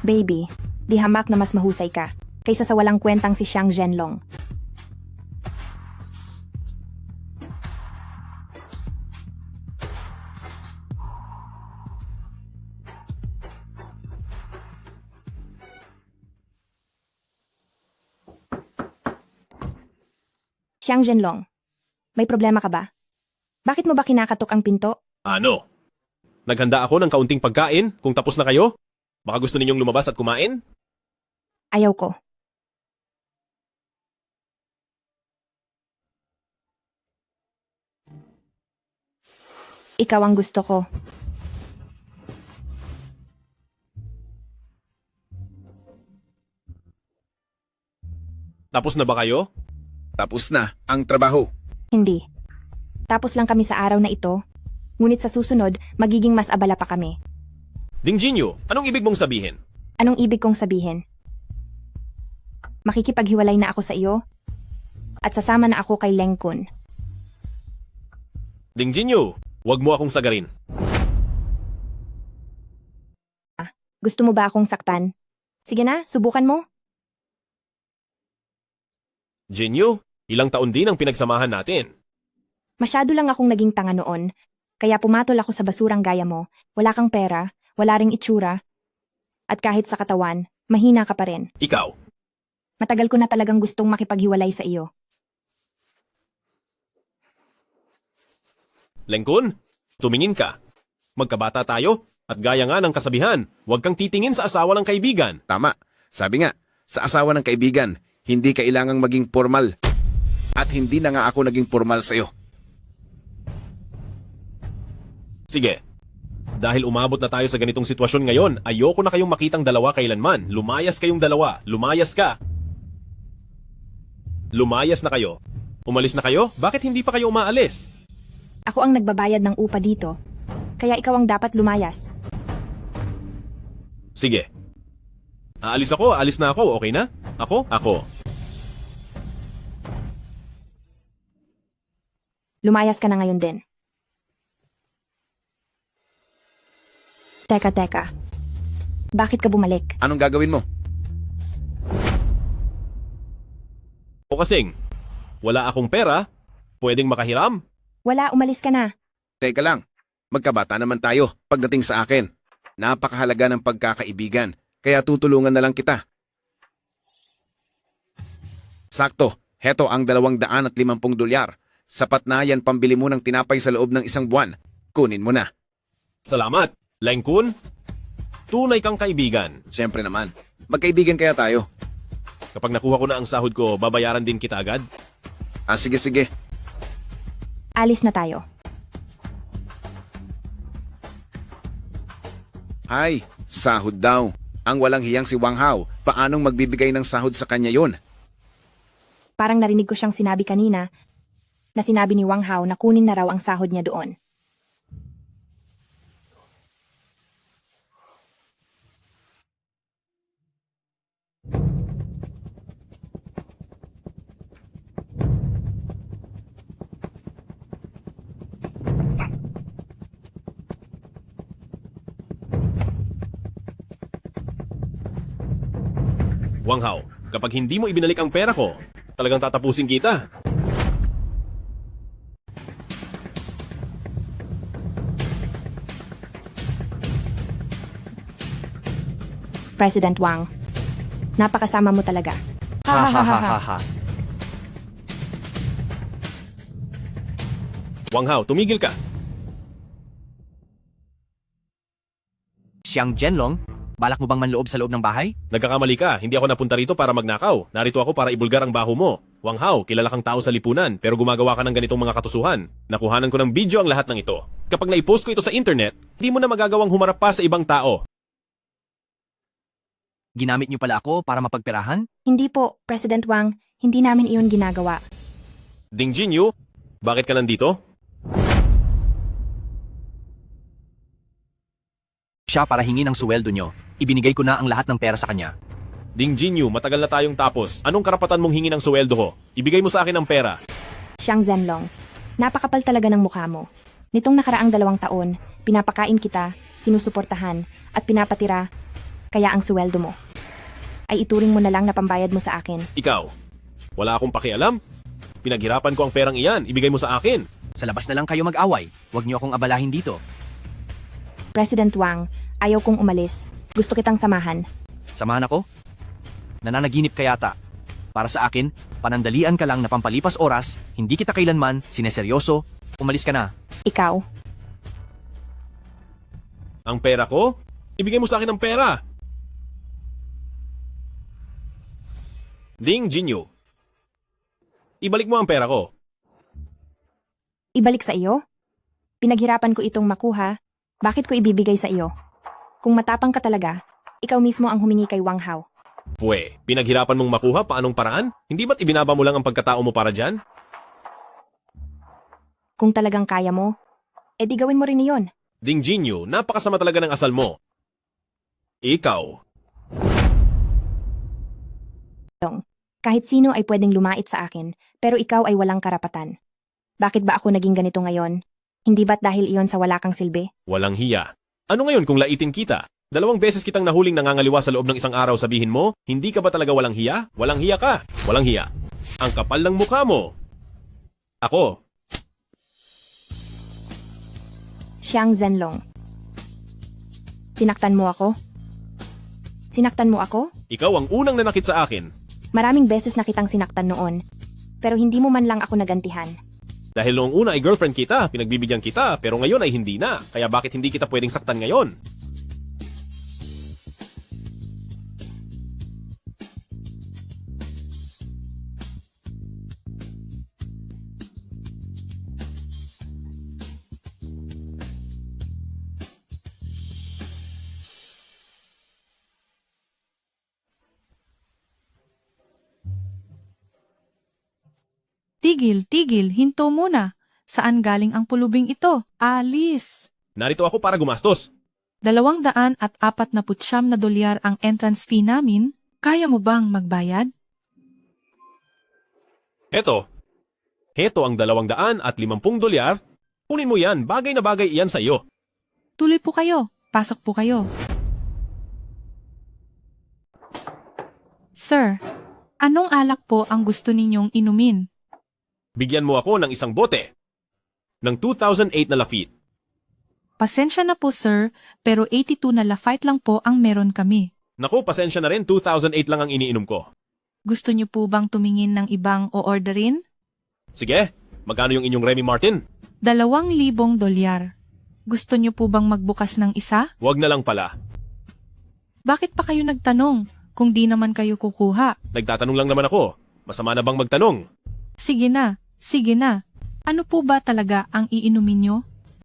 Baby, di hamak na mas mahusay ka kaysa sa walang kwentang si Xiang Zhenlong. Xiang Zhenlong, may problema ka ba? Bakit mo ba kinakatok ang pinto? Ano? Naghanda ako ng kaunting pagkain kung tapos na kayo? Baka gusto ninyong lumabas at kumain? Ayaw ko. Ikaw ang gusto ko. Tapos na ba kayo? Tapos na ang trabaho. Hindi. Tapos lang kami sa araw na ito. Ngunit sa susunod, magiging mas abala pa kami. Ding Jinyu, anong ibig mong sabihin? Anong ibig kong sabihin? Makikipaghiwalay na ako sa iyo at sasama na ako kay Leng Kun. Ding Jinyu, wag mo akong sagarin. Gusto mo ba akong saktan? Sige na, subukan mo. Jinyu, ilang taon din ang pinagsamahan natin. Masyado lang akong naging tanga noon, kaya pumatol ako sa basurang gaya mo. Wala kang pera, wala ring itsura, at kahit sa katawan, mahina ka pa rin. Ikaw, Matagal ko na talagang gustong makipaghiwalay sa iyo. Lengkun, tumingin ka. Magkabata tayo, at gaya nga ng kasabihan, huwag kang titingin sa asawa ng kaibigan. Tama. Sabi nga, sa asawa ng kaibigan, hindi kailangang maging formal. At hindi na nga ako naging formal sa'yo. Sige. Dahil umabot na tayo sa ganitong sitwasyon ngayon, ayoko na kayong makitang dalawa kailanman. Lumayas kayong dalawa. Lumayas ka. Lumayas na kayo. Umalis na kayo? Bakit hindi pa kayo umaalis? Ako ang nagbabayad ng upa dito, kaya ikaw ang dapat lumayas. Sige. Aalis ako, alis na ako, okay na? Ako. Lumayas ka na ngayon din. Teka. Bakit ka bumalik? Anong gagawin mo? O kasing, wala akong pera, pwedeng makahiram. Wala, umalis ka na. Teka lang. Magkabata naman tayo pagdating sa akin. Napakahalaga ng pagkakaibigan, kaya tutulungan na lang kita. Sakto, heto ang $250 Sapat na yan pambili mo ng tinapay sa loob ng isang buwan. Kunin mo na. Salamat, Lengkun. Tunay kang kaibigan. Siyempre naman. Magkaibigan kaya tayo. Kapag nakuha ko na ang sahod ko, babayaran din kita agad. Sige. Alis na tayo. Ay, sahod daw. Ang walang hiyang si Wang Hao, paanong magbibigay ng sahod sa kanya yun? Parang narinig ko siyang sinabi kanina na sinabi ni Wang Hao na kunin na raw ang sahod niya doon. Wang Hao, kapag hindi mo ibinalik ang pera ko, talagang tatapusin kita. President Wang, napakasama mo talaga. Ha. Wang Hao, tumigil ka. Siyang Jianlong, balak mo bang manloob sa loob ng bahay? Nagkakamali ka, hindi ako napunta rito para magnakaw. Narito ako para ibulgar ang baho mo. Wang Hao, kilala kang tao sa lipunan, pero gumagawa ka ng ganitong mga katusuhan. Nakuhanan ko ng video ang lahat ng ito. Kapag naipost ko ito sa internet, di mo na magagawang humarap pa sa ibang tao. Ginamit niyo pala ako para mapagperahan? Hindi po, President Wang, hindi namin iyon ginagawa. Ding Jinyu, bakit ka nandito? Siya para hingi ng suweldo nyo. Ibinigay ko na ang lahat ng pera sa kanya. Ding Jinyu, matagal na tayong tapos. Anong karapatan mong hingi ng sweldo ko? Ibigay mo sa akin ang pera. Siyang Zenlong, napakapal talaga ng mukha mo. Nitong nakaraang 2 taon, pinapakain kita, sinusuportahan, at pinapatira, kaya ang suweldo mo ay ituring mo na lang na pambayad mo sa akin. Ikaw, wala akong pakialam. Pinaghirapan ko ang perang iyan, ibigay mo sa akin. Sa labas na lang kayo mag-away. Huwag niyo akong abalahin dito. President Wang, ayaw kong umalis. Gusto kitang samahan. Samahan ako? Nananaginip ka yata. Para sa akin, panandalian ka lang na pampalipas oras, hindi kita kailanman sineseryoso, umalis ka na. Ikaw, Ang pera ko? Ibigay mo sa akin ang pera. Ding Jinyu, ibalik mo ang pera ko. ibalik sa iyo? Pinaghirapan ko itong makuha, bakit ko ibibigay sa iyo? Kung matapang ka talaga, ikaw mismo ang humingi kay Wang Hao. Pwe, pinaghirapan mong makuha paanong paraan? Hindi ba't ibinaba mo lang ang pagkatao mo para dyan? Kung talagang kaya mo, edi gawin mo rin iyon. Ding Jinyu, napakasama talaga ng asal mo. Ikaw, Kahit sino ay pwedeng lumait sa akin, pero ikaw ay walang karapatan. Bakit ba ako naging ganito ngayon? Hindi ba't dahil iyon sa wala kang silbi? Walang hiya. Ano ngayon kung laitin kita? 2 beses kitang nahuling nangangaliwa sa loob ng isang araw, sabihin mo, hindi ka ba talaga walang hiya? Walang hiya ka. Walang hiya. Ang kapal ng mukha mo. Ako, Xiang Zhenlong. Sinaktan mo ako? Sinaktan mo ako? ikaw ang unang nanakit sa akin. Maraming beses na kitang sinaktan noon. Pero hindi mo man lang ako nagantihan. Dahil noong una ay girlfriend kita, pinagbibigyan kita, pero ngayon ay hindi na. Kaya bakit hindi kita pwedeng saktan ngayon? Tigil, hinto muna. Saan galing ang pulubing ito? Alis! Narito ako para gumastos. $249 na dolyar ang entrance fee namin. Kaya mo bang magbayad? Heto ang $250. Kunin mo yan, bagay na bagay iyan sa iyo. Tuloy po kayo. Pasok po kayo. Sir, anong alak po ang gusto ninyong inumin? Bigyan mo ako ng isang bote. Ng 2008 na Lafite. Pasensya na po sir, pero 82 na Lafite lang po ang meron kami. Naku, pasensya na rin, 2008 lang ang iniinom ko. Gusto niyo po bang tumingin ng ibang o-orderin? Sige, magkano yung inyong Remy Martin? $2,000. Gusto niyo po bang magbukas ng isa? Wag na lang pala. Bakit pa kayo nagtanong kung di naman kayo kukuha? Nagtatanong lang naman ako. Masama na bang magtanong? Sige na, sige na. Ano po ba talaga ang iinumin nyo?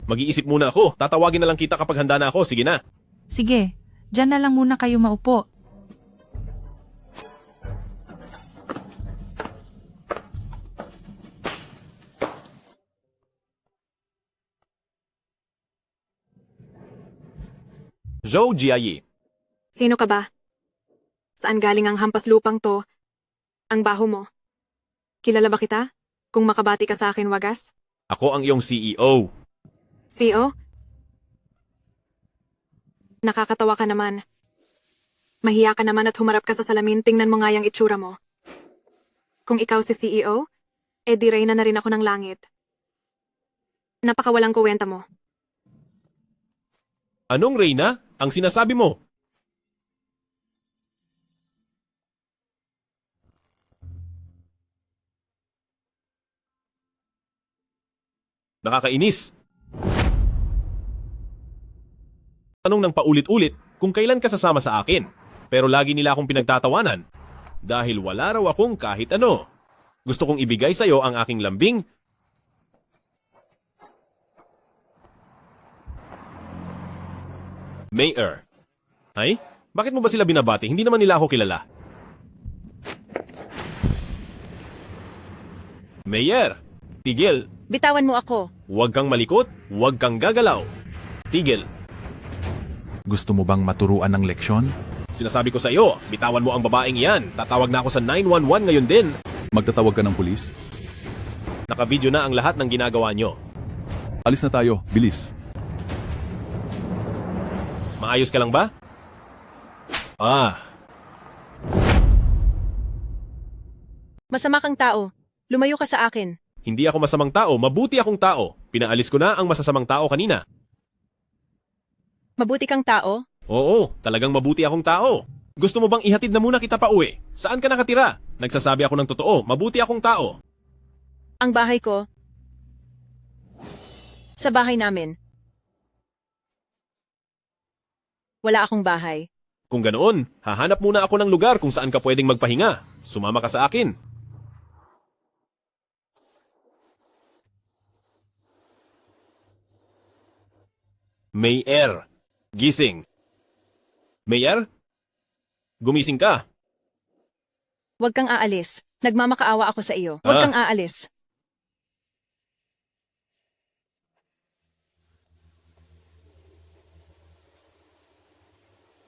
Mag-iisip muna ako. Tatawagin na lang kita kapag handa na ako. Sige na. Sige, dyan na lang muna kayo maupo. Zhou Jiayi. Sino ka ba? Saan galing ang hampas lupang to? Ang baho mo. Kilala ba kita? Kung makabati ka sa akin wagas? Ako ang iyong CEO. CEO? Nakakatawa ka naman. Mahiya ka naman at humarap ka sa salamin, tingnan mo nga yung itsura mo. Kung ikaw si CEO, di reyna na rin ako ng langit. Napakawalang kuwenta mo. Anong Reyna? Ang sinasabi mo? Nakakainis. Tanong ng paulit-ulit kung kailan ka sasama sa akin. Pero lagi nila akong pinagtatawanan. Dahil wala raw akong kahit ano. Gusto kong ibigay sa'yo ang aking lambing. Mayor. Ay? Bakit mo ba sila binabati? Hindi naman nila ako kilala. Mayor. Tigil. Bitawan mo ako. Huwag kang malikot, huwag kang gagalaw. Tigil. Gusto mo bang maturuan ng leksyon? Sinasabi ko sa iyo, bitawan mo ang babaeng iyan. Tatawag na ako sa 911 ngayon din. Magtatawag ka ng pulis? Naka-video na ang lahat ng ginagawa nyo. Alis na tayo, bilis. Maayos ka lang ba? Masama kang tao. Lumayo ka sa akin. Hindi ako masamang tao, mabuti akong tao. Pinaalis ko na ang masasamang tao kanina. Mabuti kang tao? Oo, talagang mabuti akong tao. Gusto mo bang ihatid na muna kita pa uwi? Saan ka nakatira? Nagsasabi ako ng totoo, mabuti akong tao. Ang bahay ko? Sa bahay namin. Wala akong bahay. Kung ganoon, hahanap muna ako ng lugar kung saan ka pwedeng magpahinga. Sumama ka sa akin. Mayor, gising. Mayor? Gumising ka. Huwag kang aalis. Nagmamakaawa ako sa iyo. Huwag kang aalis.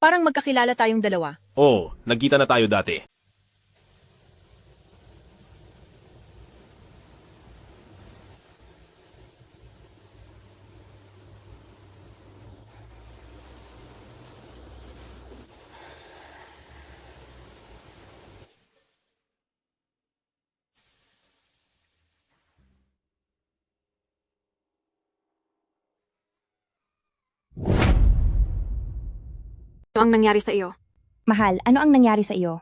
Parang magkakilala tayong dalawa. Oh, nagkita na tayo dati. Ano ang nangyari sa iyo? Mahal, ano ang nangyari sa iyo?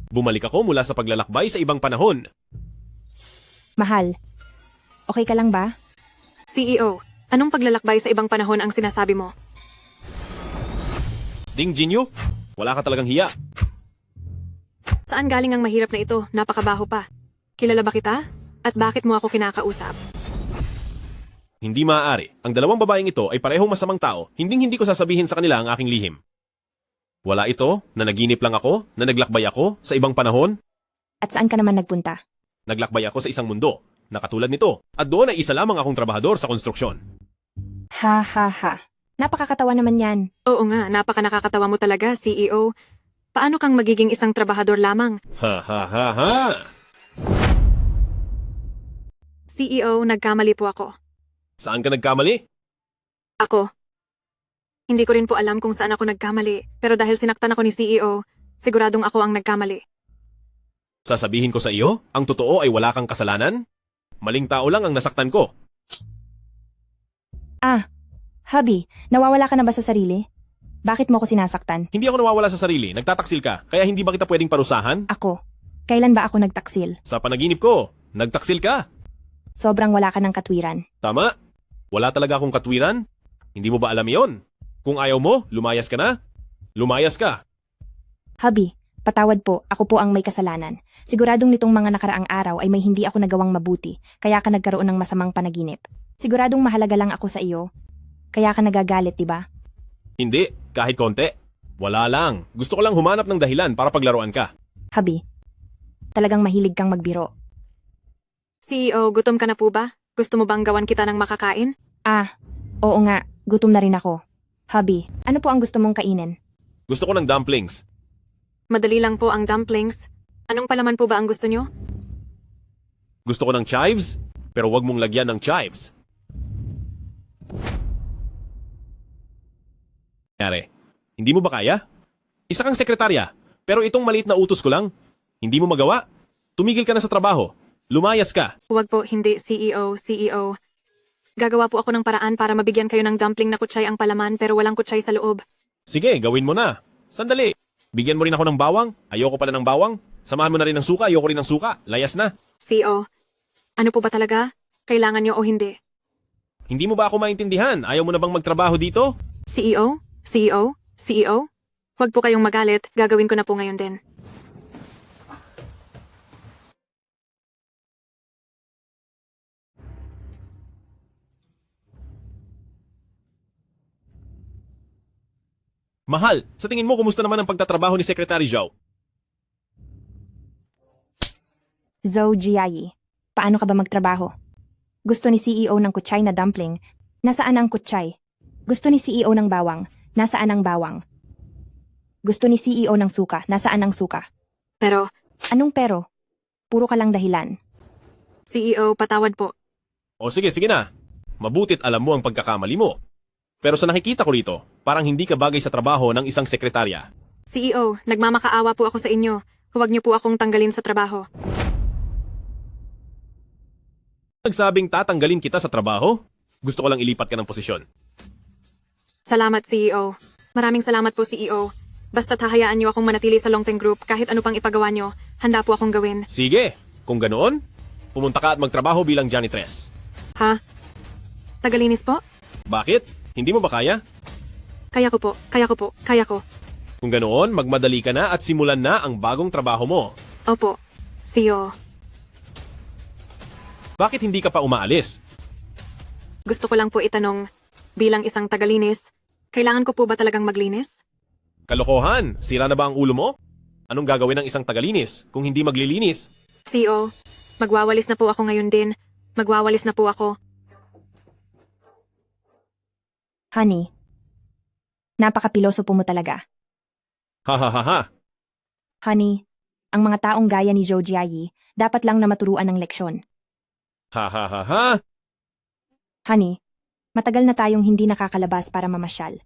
Bumalik ako mula sa paglalakbay sa ibang panahon. Mahal, okay ka lang ba? CEO, anong paglalakbay sa ibang panahon ang sinasabi mo? Ding Jinyu, wala ka talagang hiya. Saan galing ang mahirap na ito? Napakabaho pa. Kilala ba kita? At bakit mo ako kinakausap? Hindi maaari. Ang dalawang babaeng ito ay parehong masamang tao. Hindi ko sasabihin sa kanila ang aking lihim. Wala ito, na naginip lang ako, na naglakbay ako sa ibang panahon. At saan ka naman nagpunta? Naglakbay ako sa isang mundo, na katulad nito. At doon ay isa lamang akong trabahador sa konstruksyon. Ha ha ha. Napakakatawa naman yan. Oo nga, napaka nakakatawa mo talaga, CEO. Paano kang magiging isang trabahador lamang? Ha ha ha ha! CEO, nagkamali po ako. Saan ka nagkamali? Ako. Hindi ko rin po alam kung saan ako nagkamali, pero dahil sinaktan ako ni CEO, siguradong ako ang nagkamali. Sasabihin ko sa iyo, ang totoo ay wala kang kasalanan? Maling tao lang ang nasaktan ko. Hubby, nawawala ka na ba sa sarili? Bakit mo ako sinasaktan? Hindi ako nawawala sa sarili, nagtataksil ka, kaya hindi ba kita pwedeng parusahan? Ako. Kailan ba ako nagtaksil? Sa panaginip ko, nagtaksil ka. Sobrang wala ka ng katwiran. Tama? Wala talaga akong katwiran? Hindi mo ba alam yon? Kung ayaw mo, lumayas ka na. Lumayas ka. Hubby, patawad po, ako po ang may kasalanan. Siguradong nitong mga nakaraang araw ay may hindi ako nagawang mabuti, kaya ka nagkaroon ng masamang panaginip. Siguradong mahalaga lang ako sa iyo, kaya ka nagagalit, diba? Hindi, kahit konti. Wala lang. Gusto ko lang humanap ng dahilan para paglaruan ka. Hubby, talagang mahilig kang magbiro. CEO, gutom ka na po ba? Gusto mo bang gawan kita ng makakain? Oo nga, gutom na rin ako. Hubby, ano po ang gusto mong kainin? Gusto ko ng dumplings. Madali lang po ang dumplings. Anong palaman po ba ang gusto nyo? Gusto ko ng chives, pero wag mong lagyan ng chives. Yare, hindi mo ba kaya? Isa kang sekretarya, pero itong maliit na utos ko lang. Hindi mo magawa? Tumigil ka na sa trabaho. Lumayas ka. Huwag po, hindi, CEO. Gagawa po ako ng paraan para mabigyan kayo ng dumpling na kutsay ang palaman pero walang kutsay sa loob. Sige, gawin mo na. Sandali. Bigyan mo rin ako ng bawang. Ayoko pala ng bawang. Samahan mo na rin ng suka. Ayoko rin ng suka. Layas na. CEO, ano po ba talaga? Kailangan nyo o hindi? Hindi mo ba ako maintindihan? Ayaw mo na bang magtrabaho dito? CEO? Huwag po kayong magalit. Gagawin ko na po ngayon din. Mahal, sa tingin mo kumusta naman ang pagtatrabaho ni Secretary Zhao? Zhou Jiayi, paano ka ba magtrabaho? Gusto ni CEO ng kutsay na dumpling, nasaan ang kutsay? Gusto ni CEO ng bawang, nasaan ang bawang? Gusto ni CEO ng suka, nasaan ang suka? Pero, Anong pero? Puro ka lang dahilan. CEO, patawad po. O sige na. Mabutit alam mo ang pagkakamali mo. Pero sa nakikita ko rito, parang hindi ka bagay sa trabaho ng isang sekretarya. CEO, nagmamakaawa po ako sa inyo. Huwag niyo po akong tanggalin sa trabaho. Nagsabing tatanggalin kita sa trabaho? Gusto ko lang ilipat ka ng posisyon. Salamat, CEO. Maraming salamat po, CEO. Basta't hahayaan niyo akong manatili sa Longteng Group kahit ano pang ipagawa niyo, handa po akong gawin. Sige, kung ganoon, pumunta ka at magtrabaho bilang janitress. Ha? Tagalinis po? Bakit? Hindi mo ba kaya? Kaya ko. Kung ganoon, magmadali ka na at simulan na ang bagong trabaho mo. Opo, CEO. Bakit hindi ka pa umaalis? Gusto ko lang po itanong, bilang isang tagalinis, kailangan ko po ba talagang maglinis? Kalokohan, sira na ba ang ulo mo? Anong gagawin ng isang tagalinis kung hindi maglilinis? CEO, magwawalis na po ako ngayon din. Magwawalis na po ako. Honey, napaka-pilosopo mo talaga. Ha ha ha ha. Honey, ang mga taong gaya ni Zhou Jiayi dapat lang na maturuan ng leksyon. Ha ha ha ha. Honey, matagal na tayong hindi nakakalabas para mamasyal.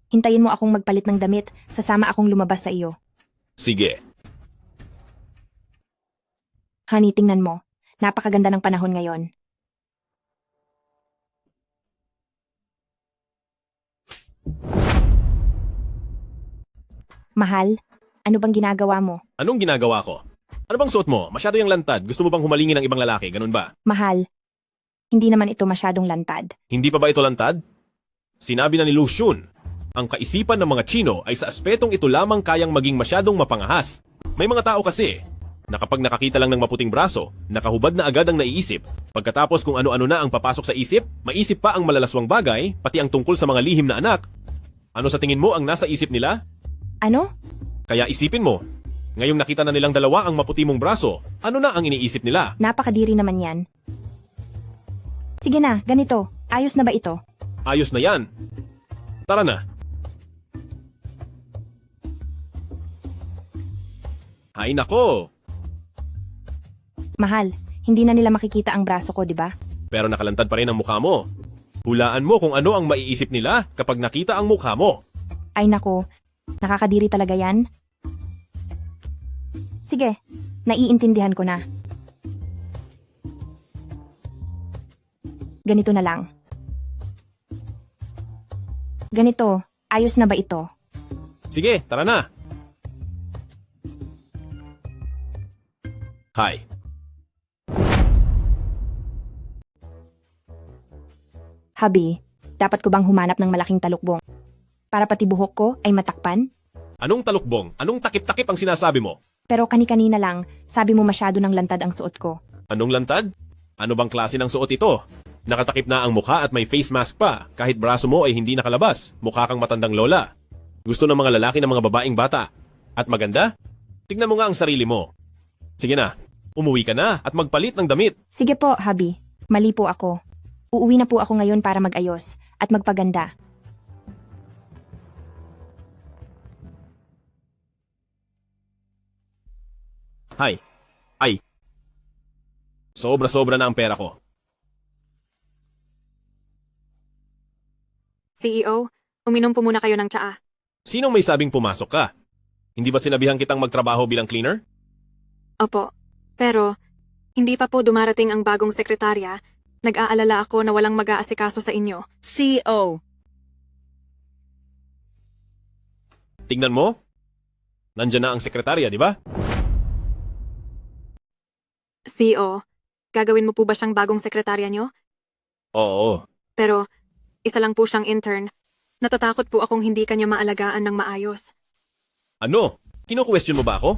Hintayin mo akong magpalit ng damit, sasama akong lumabas sa iyo. Sige. Honey, tingnan mo. Napakaganda ng panahon ngayon. Mahal, ano bang ginagawa mo? Anong ginagawa ko? Ano bang suot mo? Masyado yung lantad. Gusto mo bang humalingin ng ibang lalaki? Ganun ba? Mahal, hindi naman ito masyadong lantad. Hindi pa ba ito lantad? Sinabi na ni Lu Xun, ang kaisipan ng mga Chino ay sa aspetong ito lamang kayang maging masyadong mapangahas. May mga tao kasi na kapag nakakita lang ng maputing braso, nakahubad na agad ang naiisip. Pagkatapos kung ano-ano na ang papasok sa isip, maisip pa ang malalaswang bagay, pati ang tungkol sa mga lihim na anak. Ano sa tingin mo ang nasa isip nila? Ano? Kaya isipin mo, ngayong nakita na nilang dalawa ang maputi mong braso, ano na ang iniisip nila? Napakadiri naman yan. Sige na, ganito. Ayos na ba ito? Ayos na yan. Tara na. Ay nako, Mahal, hindi na nila makikita ang braso ko, di ba? pero nakalantad pa rin ang mukha mo. Hulaan mo kung ano ang maiisip nila kapag nakita ang mukha mo. Ay nako, nakakadiri talaga yan. Sige, naiintindihan ko na. Ganito na lang. Ganito, ayos na ba ito? Sige, tara na. Hi. Habi, dapat ko bang humanap ng malaking talukbong? Para pati buhok ko ay matakpan? Anong talukbong? Anong takip-takip ang sinasabi mo? Pero kani-kanina lang, sabi mo masyado ng lantad ang suot ko. Anong lantad? Ano bang klase ng suot ito? Nakatakip na ang mukha at may face mask pa. Kahit braso mo ay hindi nakalabas. Mukha kang matandang lola. Gusto ng mga lalaki ng mga babaeng bata. At maganda? Tignan mo nga ang sarili mo. Sige na, umuwi ka na at magpalit ng damit. Sige po, Habi. Mali po ako. Uuwi na po ako ngayon para magayos at magpaganda. Hay. Ay. Sobra-sobra na ang pera ko. CEO, uminom po muna kayo ng tsaa. Sinong may sabing pumasok ka? Hindi ba't sinabihan kitang magtrabaho bilang cleaner? Opo. Pero, hindi pa po dumarating ang bagong sekretarya. Nag-aalala ako na walang mag-aasikaso sa inyo. CO. Tignan mo. Nandyan na ang sekretarya, di ba? CEO, gagawin mo po ba siyang bagong sekretarya nyo? Oo. Pero, isa lang po siyang intern. Natatakot po akong hindi kanya maalagaan ng maayos. Ano? Kino-question mo ba ako?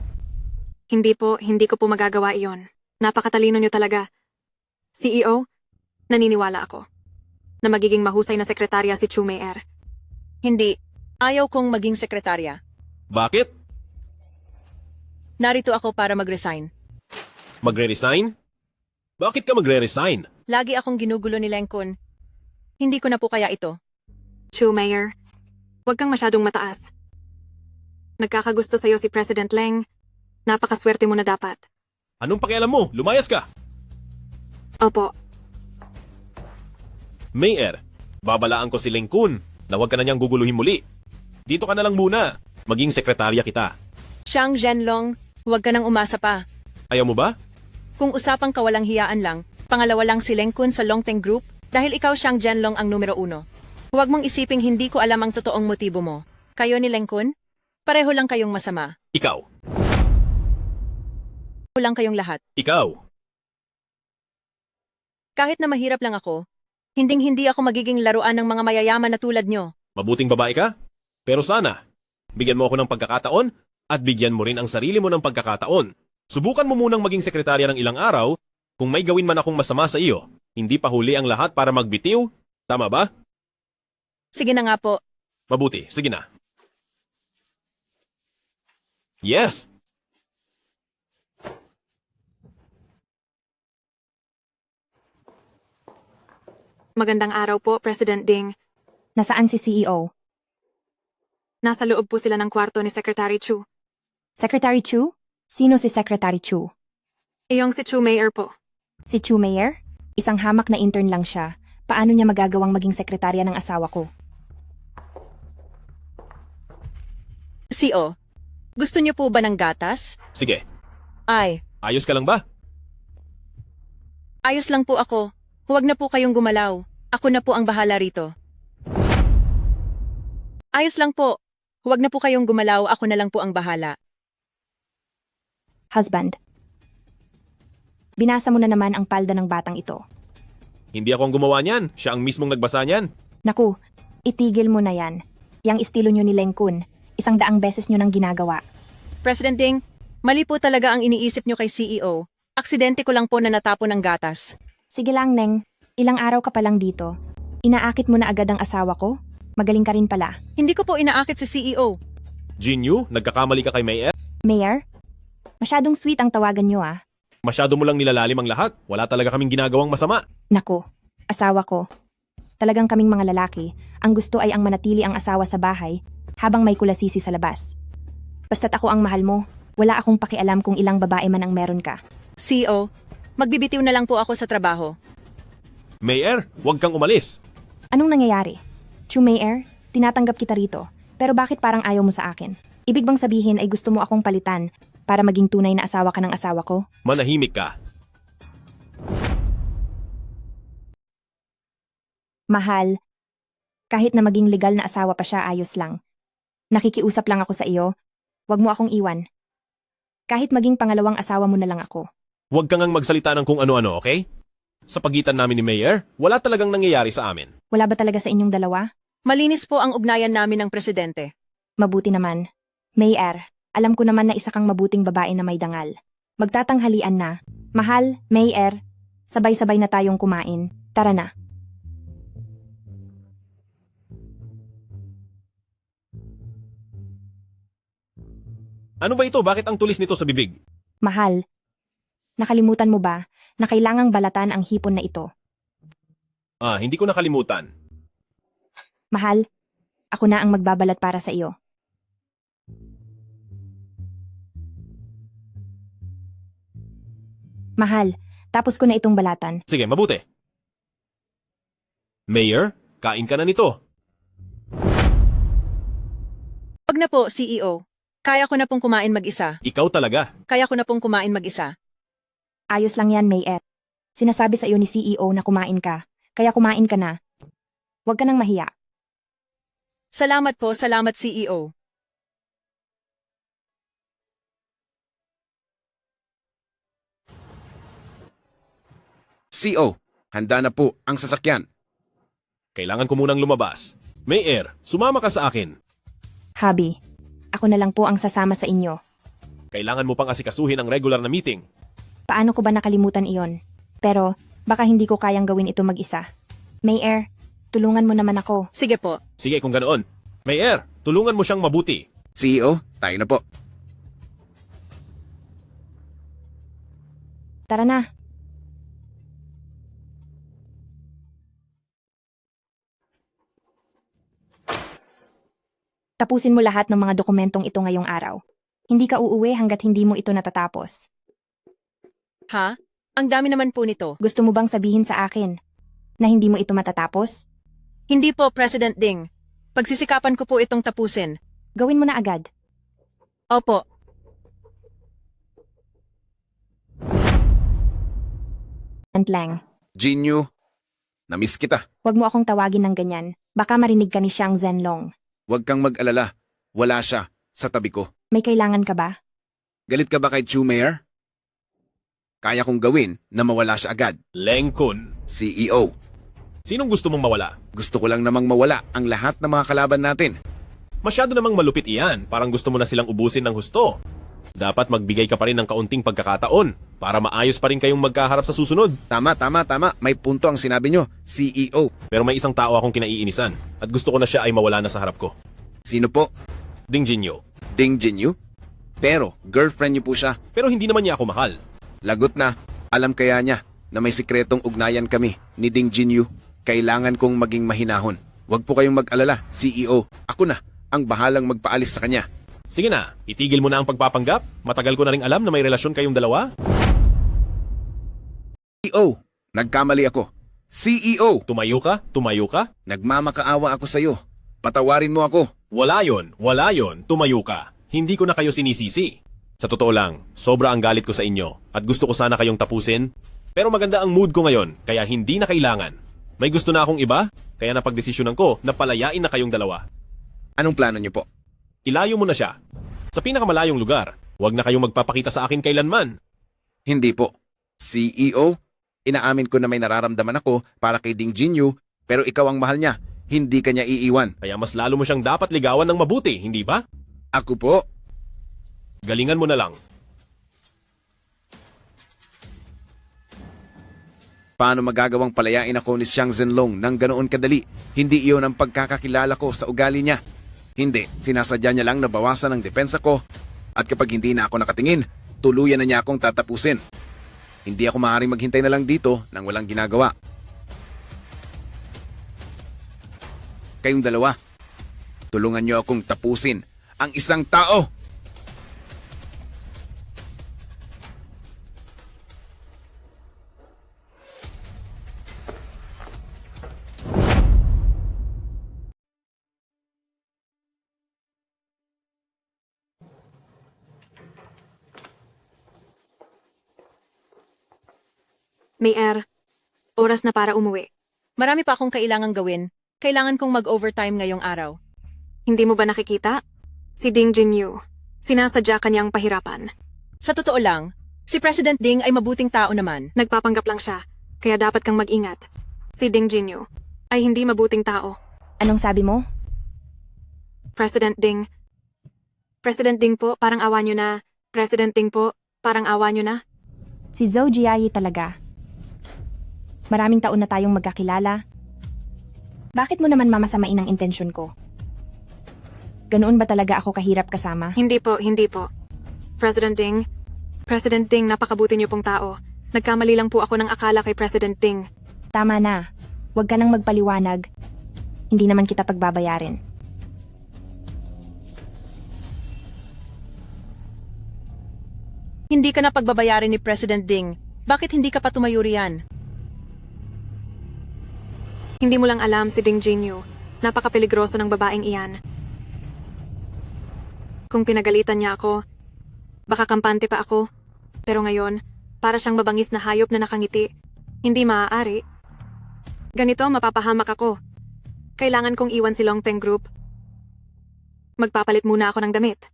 Hindi ko po magagawa iyon. Napakatalino nyo talaga. CEO, naniniwala ako na magiging mahusay na sekretarya si Chu Mei-er. Hindi. Ayaw kong maging sekretarya. Bakit? Narito ako para mag-resign. Magre-resign? Bakit ka magre-resign? Lagi akong ginugulo ni Lenkun. Hindi ko na po kaya ito. Chu Mei-er, huwag kang masyadong mataas. Nagkakagusto sa'yo si President Leng. Napakaswerte mo na dapat. Anong pakialam mo? Lumayas ka! Opo, Mei-er, babalaan ko si Leng Kun na huwag ka na niyang guguluhin muli. Dito ka na lang muna. Maging sekretarya kita. Xiang Zhenlong, huwag ka nang umasa pa. Ayaw mo ba? Kung usapang kawalang hiyaan lang, pangalawa lang si Lenkun sa Longteng Group dahil ikaw Xiang Zhenlong ang numero 1. Huwag mong isiping hindi ko alam ang totoong motibo mo. Kayo ni Lenkun? Pareho lang kayong masama. Ikaw. Pareho lang kayong lahat. Ikaw. Kahit na mahirap lang ako, hinding-hindi ako magiging laruan ng mga mayayaman na tulad nyo. Mabuting babae ka? Pero sana, bigyan mo ako ng pagkakataon at bigyan mo rin ang sarili mo ng pagkakataon. Subukan mo munang maging sekretarya ng ilang araw. Kung may gawin man akong masama sa iyo, hindi pa huli ang lahat para magbitiw. Tama ba? Sige na nga po. Mabuti, sige na. Yes! magandang araw po, President Ding. Nasaan si CEO? Nasa loob po sila ng kwarto ni Secretary Chu. Secretary Chu? Sino si Secretary Chu? Iyong si Chu Mei-er po. Si Chu Mei-er? Isang hamak na intern lang siya. Paano niya magagawang maging sekretarya ng asawa ko? CO, gusto niyo po ba ng gatas? Sige. Ay, Ayos ka lang ba? ayos lang po ako. Huwag na po kayong gumalaw. Ako na po ang bahala rito. Ayos lang po. Huwag na po kayong gumalaw, ako na lang po ang bahala. Husband. Binasa mo na naman ang palda ng batang ito. Hindi ako ang gumawa niyan. Siya ang mismong nagbasa niyan. Naku, itigil mo na yan. Yang estilo nyo ni Lengkun, 100 beses nyo nang ginagawa. President Ding, mali po talaga ang iniisip nyo kay CEO. Aksidente ko lang po na natapon ng gatas. Sige lang, Neng. Ilang araw ka pa lang dito. Inaakit mo na agad ang asawa ko? Magaling ka rin pala. Hindi ko po inaakit si CEO. Jinyu, nagkakamali ka kay Mayer? Mayor? Masyadong sweet ang tawagan nyo ah. Masyado mo lang nilalalim ang lahat. Wala talaga kaming ginagawang masama. Naku, asawa ko. Talagang kaming mga lalaki, ang gusto ay ang manatili ang asawa sa bahay habang may kulasisi sa labas. Basta't ako ang mahal mo, wala akong pakialam kung ilang babae man ang meron ka. CEO, magbibitiw na lang po ako sa trabaho. Mayer, huwag kang umalis. Anong nangyayari? Mayor, tinatanggap kita rito, pero bakit parang ayaw mo sa akin? Ibig bang sabihin ay gusto mo akong palitan para maging tunay na asawa ka ng asawa ko? Manahimik ka. Mahal, kahit na maging legal na asawa pa siya, ayos lang. Nakikiusap lang ako sa iyo, wag mo akong iwan. Kahit maging pangalawang asawa mo na lang ako. Huwag kang ang magsalita ng kung ano-ano, okay? Sa pagitan namin ni Mayer, wala talagang nangyayari sa amin. Wala ba talaga sa inyong dalawa? Malinis po ang ugnayan namin ng presidente. Mabuti naman. Mayor, alam ko naman na isa kang mabuting babae na may dangal. Magtatanghalian na. Mahal, Mayor, sabay-sabay na tayong kumain. Tara na. Ano ba ito? Bakit ang tulis nito sa bibig? Mahal, nakalimutan mo ba na kailangang balatan ang hipon na ito? Hindi ko nakalimutan. Mahal, ako na ang magbabalat para sa iyo. Mahal, tapos ko na itong balatan. Sige, mabuti. Mayer, kain ka na nito. Huwag na po, CEO. Kaya ko na pong kumain mag-isa. Ikaw talaga. Kaya ko na pong kumain mag-isa. Ayos lang yan, Mayor. Sinasabi sa iyo ni CEO na kumain ka, kaya kumain ka na. Huwag ka nang mahiya. Salamat po, salamat CEO. CO, handa na po ang sasakyan. Kailangan ko munang lumabas. Mayer, sumama ka sa akin. Habi, ako na lang po ang sasama sa inyo. Kailangan mo pang asikasuhin ang regular na meeting. Paano ko ba nakalimutan iyon? Pero, baka hindi ko kayang gawin ito mag-isa. Mayor, tulungan mo naman ako. Sige po. Sige kung ganoon. Mayer, tulungan mo siyang mabuti. CEO, tayo na po. Tara na. Tapusin mo lahat ng mga dokumentong ito ngayong araw. Hindi ka uuwi hanggat hindi mo ito natatapos. Ha? Ang dami naman po nito. Gusto mo bang sabihin sa akin na hindi mo ito matatapos? Hindi po, President Ding. Pagsisikapan ko po itong tapusin. Gawin mo na agad. Opo. Lang. Jinyu, namiss kita. Huwag mo akong tawagin ng ganyan. Baka marinig ka ni Xiang Zhenlong. Huwag kang mag-alala. Wala siya sa tabi ko. May kailangan ka ba? Galit ka ba kay Mayor? Kaya kong gawin na mawala siya agad. Lengkun. CEO, Sinong gusto mong mawala? gusto ko lang namang mawala ang lahat ng mga kalaban natin. Masyado namang malupit iyan. Parang gusto mo na silang ubusin ng husto. Dapat magbigay ka pa rin ng kaunting pagkakataon para maayos pa rin kayong magkaharap sa susunod. Tama. May punto ang sinabi nyo, CEO. Pero may isang tao akong kinaiinisan at gusto ko na siya ay mawala na sa harap ko. Sino po? Ding Jinyo. Ding Jinyu? Pero, girlfriend niyo po siya. Pero hindi naman niya ako mahal. Lagot na. Alam kaya niya na may sikretong ugnayan kami ni Ding Jinyu. Kailangan kong maging mahinahon. Huwag po kayong mag-alala, CEO. Ako na ang bahalang magpaalis sa kanya. Sige na, itigil mo na ang pagpapanggap. Matagal ko na rin alam na may relasyon kayong dalawa. CEO, nagkamali ako. CEO, Tumayo ka? Tumayo ka? nagmamakaawa ako sa'yo. Patawarin mo ako. Wala yon, tumayo ka. Hindi ko na kayo sinisisi. Sa totoo lang, sobra ang galit ko sa inyo at gusto ko sana kayong tapusin. Pero maganda ang mood ko ngayon, kaya hindi na kailangan. May gusto na akong iba, kaya napagdesisyonan ko na palayain na kayong dalawa. Anong plano niyo po? Ilayo mo na siya. Sa pinakamalayong lugar. Huwag na kayong magpapakita sa akin kailanman. Hindi po. CEO, inaamin ko na may nararamdaman ako para kay Ding Jinyu, pero ikaw ang mahal niya. Hindi kanya iiwan. Kaya mas lalo mo siyang dapat ligawan ng mabuti, hindi ba? Ako po. Galingan mo na lang. Paano magagawang palayain ako ni Xiang Zhenlong nang ganoon kadali? Hindi iyon ang pagkakakilala ko sa ugali niya. Hindi, sinasadya niya lang na bawasan ang depensa ko. At kapag hindi na ako nakatingin, tuluyan na niya akong tatapusin. Hindi ako maaaring maghintay na lang dito nang walang ginagawa. Kayong dalawa, tulungan niyo akong tapusin ang isang tao. Mayor, oras na para umuwi. Marami pa akong kailangang gawin. Kailangan kong mag-overtime ngayong araw. Hindi mo ba nakikita? Si Ding Jinyu. Sinasadya kanyang pahirapan. Sa totoo lang, si President Ding ay mabuting tao naman. Nagpapanggap lang siya, kaya dapat kang mag-ingat. Si Ding Jinyu ay hindi mabuting tao. Anong sabi mo? President Ding. President Ding po, parang awa nyo na. President Ding po, parang awa nyo na. Si Zhou Jiayi talaga. Maraming taon na tayong magkakilala. Bakit mo naman mamasamain ang intensyon ko? Ganoon ba talaga ako kahirap kasama? Hindi po, hindi po. President Ding, napakabuti niyo pong tao. Nagkamali lang po ako ng akala kay President Ding. Tama na. Huwag ka nang magpaliwanag. Hindi naman kita pagbabayarin. Hindi ka na pagbabayarin ni President Ding. Bakit hindi ka pa tumayo riyan? Hindi mo lang alam si Ding Jinyu. Napakapeligroso ng babaeng iyan. Kung pinagalitan niya ako, baka kampante pa ako. Pero ngayon, para siyang mabangis na hayop na nakangiti. Hindi maaari. Ganito, mapapahamak ako. Kailangan kong iwan si Longteng Group. Magpapalit muna ako ng damit.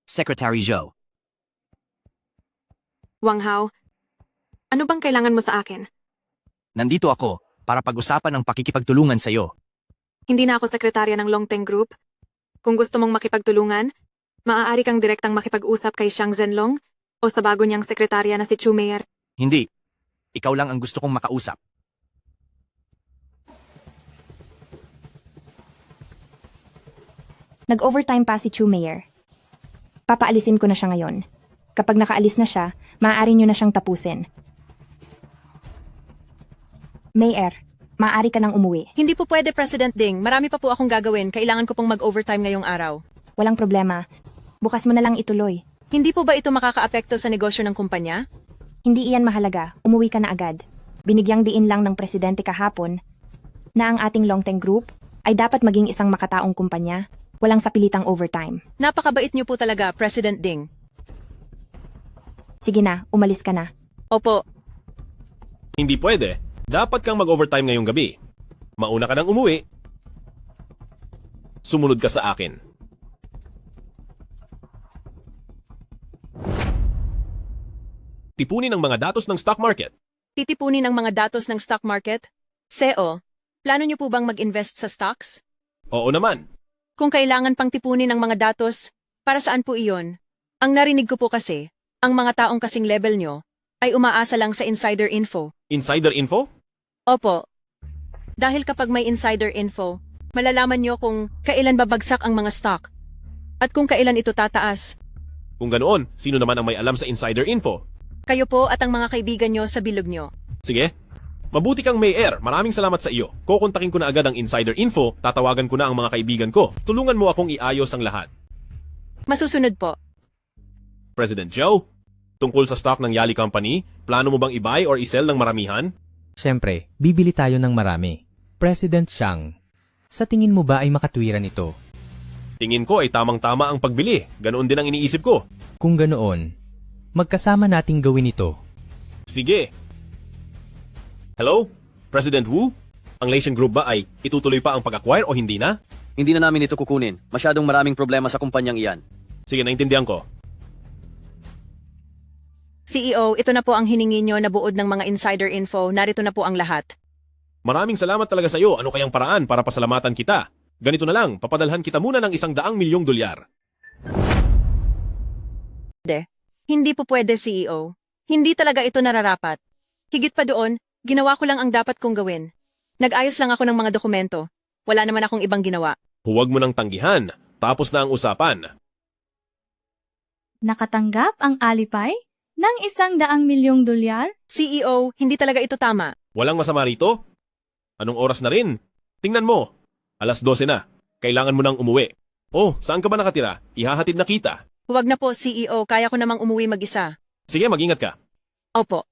Secretary Zhou. Wang Hao, ano bang kailangan mo sa akin? Nandito ako para pag-usapan ang pakikipagtulungan sa iyo. Hindi na ako sekretarya ng Longteng Group. Kung gusto mong makipagtulungan, maaari kang direktang makipag-usap kay Xiang Zhenlong o sa bago niyang sekretarya na si Chu Meier. Hindi. Ikaw lang ang gusto kong makausap. Nag-overtime pa si Chu Meier. Papaalisin ko na siya ngayon. Kapag nakaalis na siya, maaari niyo na siyang tapusin. Mayor, maaari ka nang umuwi. Hindi po pwede, President Ding. Marami pa po akong gagawin. Kailangan ko pong mag-overtime ngayong araw. Walang problema. Bukas mo na lang ituloy. Hindi po ba ito makakaapekto sa negosyo ng kumpanya? Hindi iyan mahalaga. Umuwi ka na agad. Binigyang diin lang ng presidente kahapon na ang ating Longteng Group ay dapat maging isang makataong kumpanya. Walang sapilitang overtime. Napakabait niyo po talaga, President Ding. Sige na, umalis ka na. Opo. Hindi pwede. Dapat kang mag-overtime ngayong gabi. Mauna ka nang umuwi. Sumunod ka sa akin. Tipunin ang mga datos ng stock market. Titipunin ang mga datos ng stock market? CEO, plano niyo po bang mag-invest sa stocks? Oo naman. Kung kailangan pang tipunin ang mga datos, para saan po iyon? Ang narinig ko po kasi, ang mga taong kasing level nyo, ay umaasa lang sa insider info. Insider info? Opo. Dahil kapag may insider info, malalaman nyo kung kailan babagsak ang mga stock. At kung kailan ito tataas. Kung ganoon, sino naman ang may alam sa insider info? Kayo po at ang mga kaibigan nyo sa bilog nyo. Sige. Mabuti kang Mayor. Maraming salamat sa iyo. Kukontakin ko na agad ang insider info, tatawagan ko na ang mga kaibigan ko. Tulungan mo akong iayos ang lahat. Masusunod po. President Joe, tungkol sa stock ng Yali Company, plano mo bang i-buy or i-sell ng maramihan? Siyempre, bibili tayo ng marami. President Xiang, sa tingin mo ba ay makatwiran ito? Tingin ko ay tamang-tama ang pagbili. Ganoon din ang iniisip ko. Kung ganoon, Magkasama nating gawin ito. Sige. Hello? President Wu? Ang Lation Group ba ay itutuloy pa ang pag-acquire o hindi na? Hindi na namin ito kukunin. Masyadong maraming problema sa kumpanyang iyan. Sige, naintindihan ko. CEO, ito na po ang hiningi nyo na buod ng mga insider info. Narito na po ang lahat. Maraming salamat talaga sa iyo. Ano kayang paraan para pasalamatan kita? Ganito na lang, papadalhan kita muna ng $100 milyong. Hindi po pwede, CEO. Hindi talaga ito nararapat. Higit pa doon, ginawa ko lang ang dapat kong gawin. Nag-ayos lang ako ng mga dokumento. Wala naman akong ibang ginawa. Huwag mo nang tanggihan. Tapos na ang usapan. Nakatanggap ang Alipay ng $100 milyong? CEO, hindi talaga ito tama. Walang masama rito? Anong oras na rin? Tingnan mo. 12:00 na. Kailangan mo nang umuwi. Oh, saan ka ba nakatira? Ihahatid na kita. Huwag na po, CEO. Kaya ko namang umuwi mag-isa. Sige, mag-ingat ka. Opo.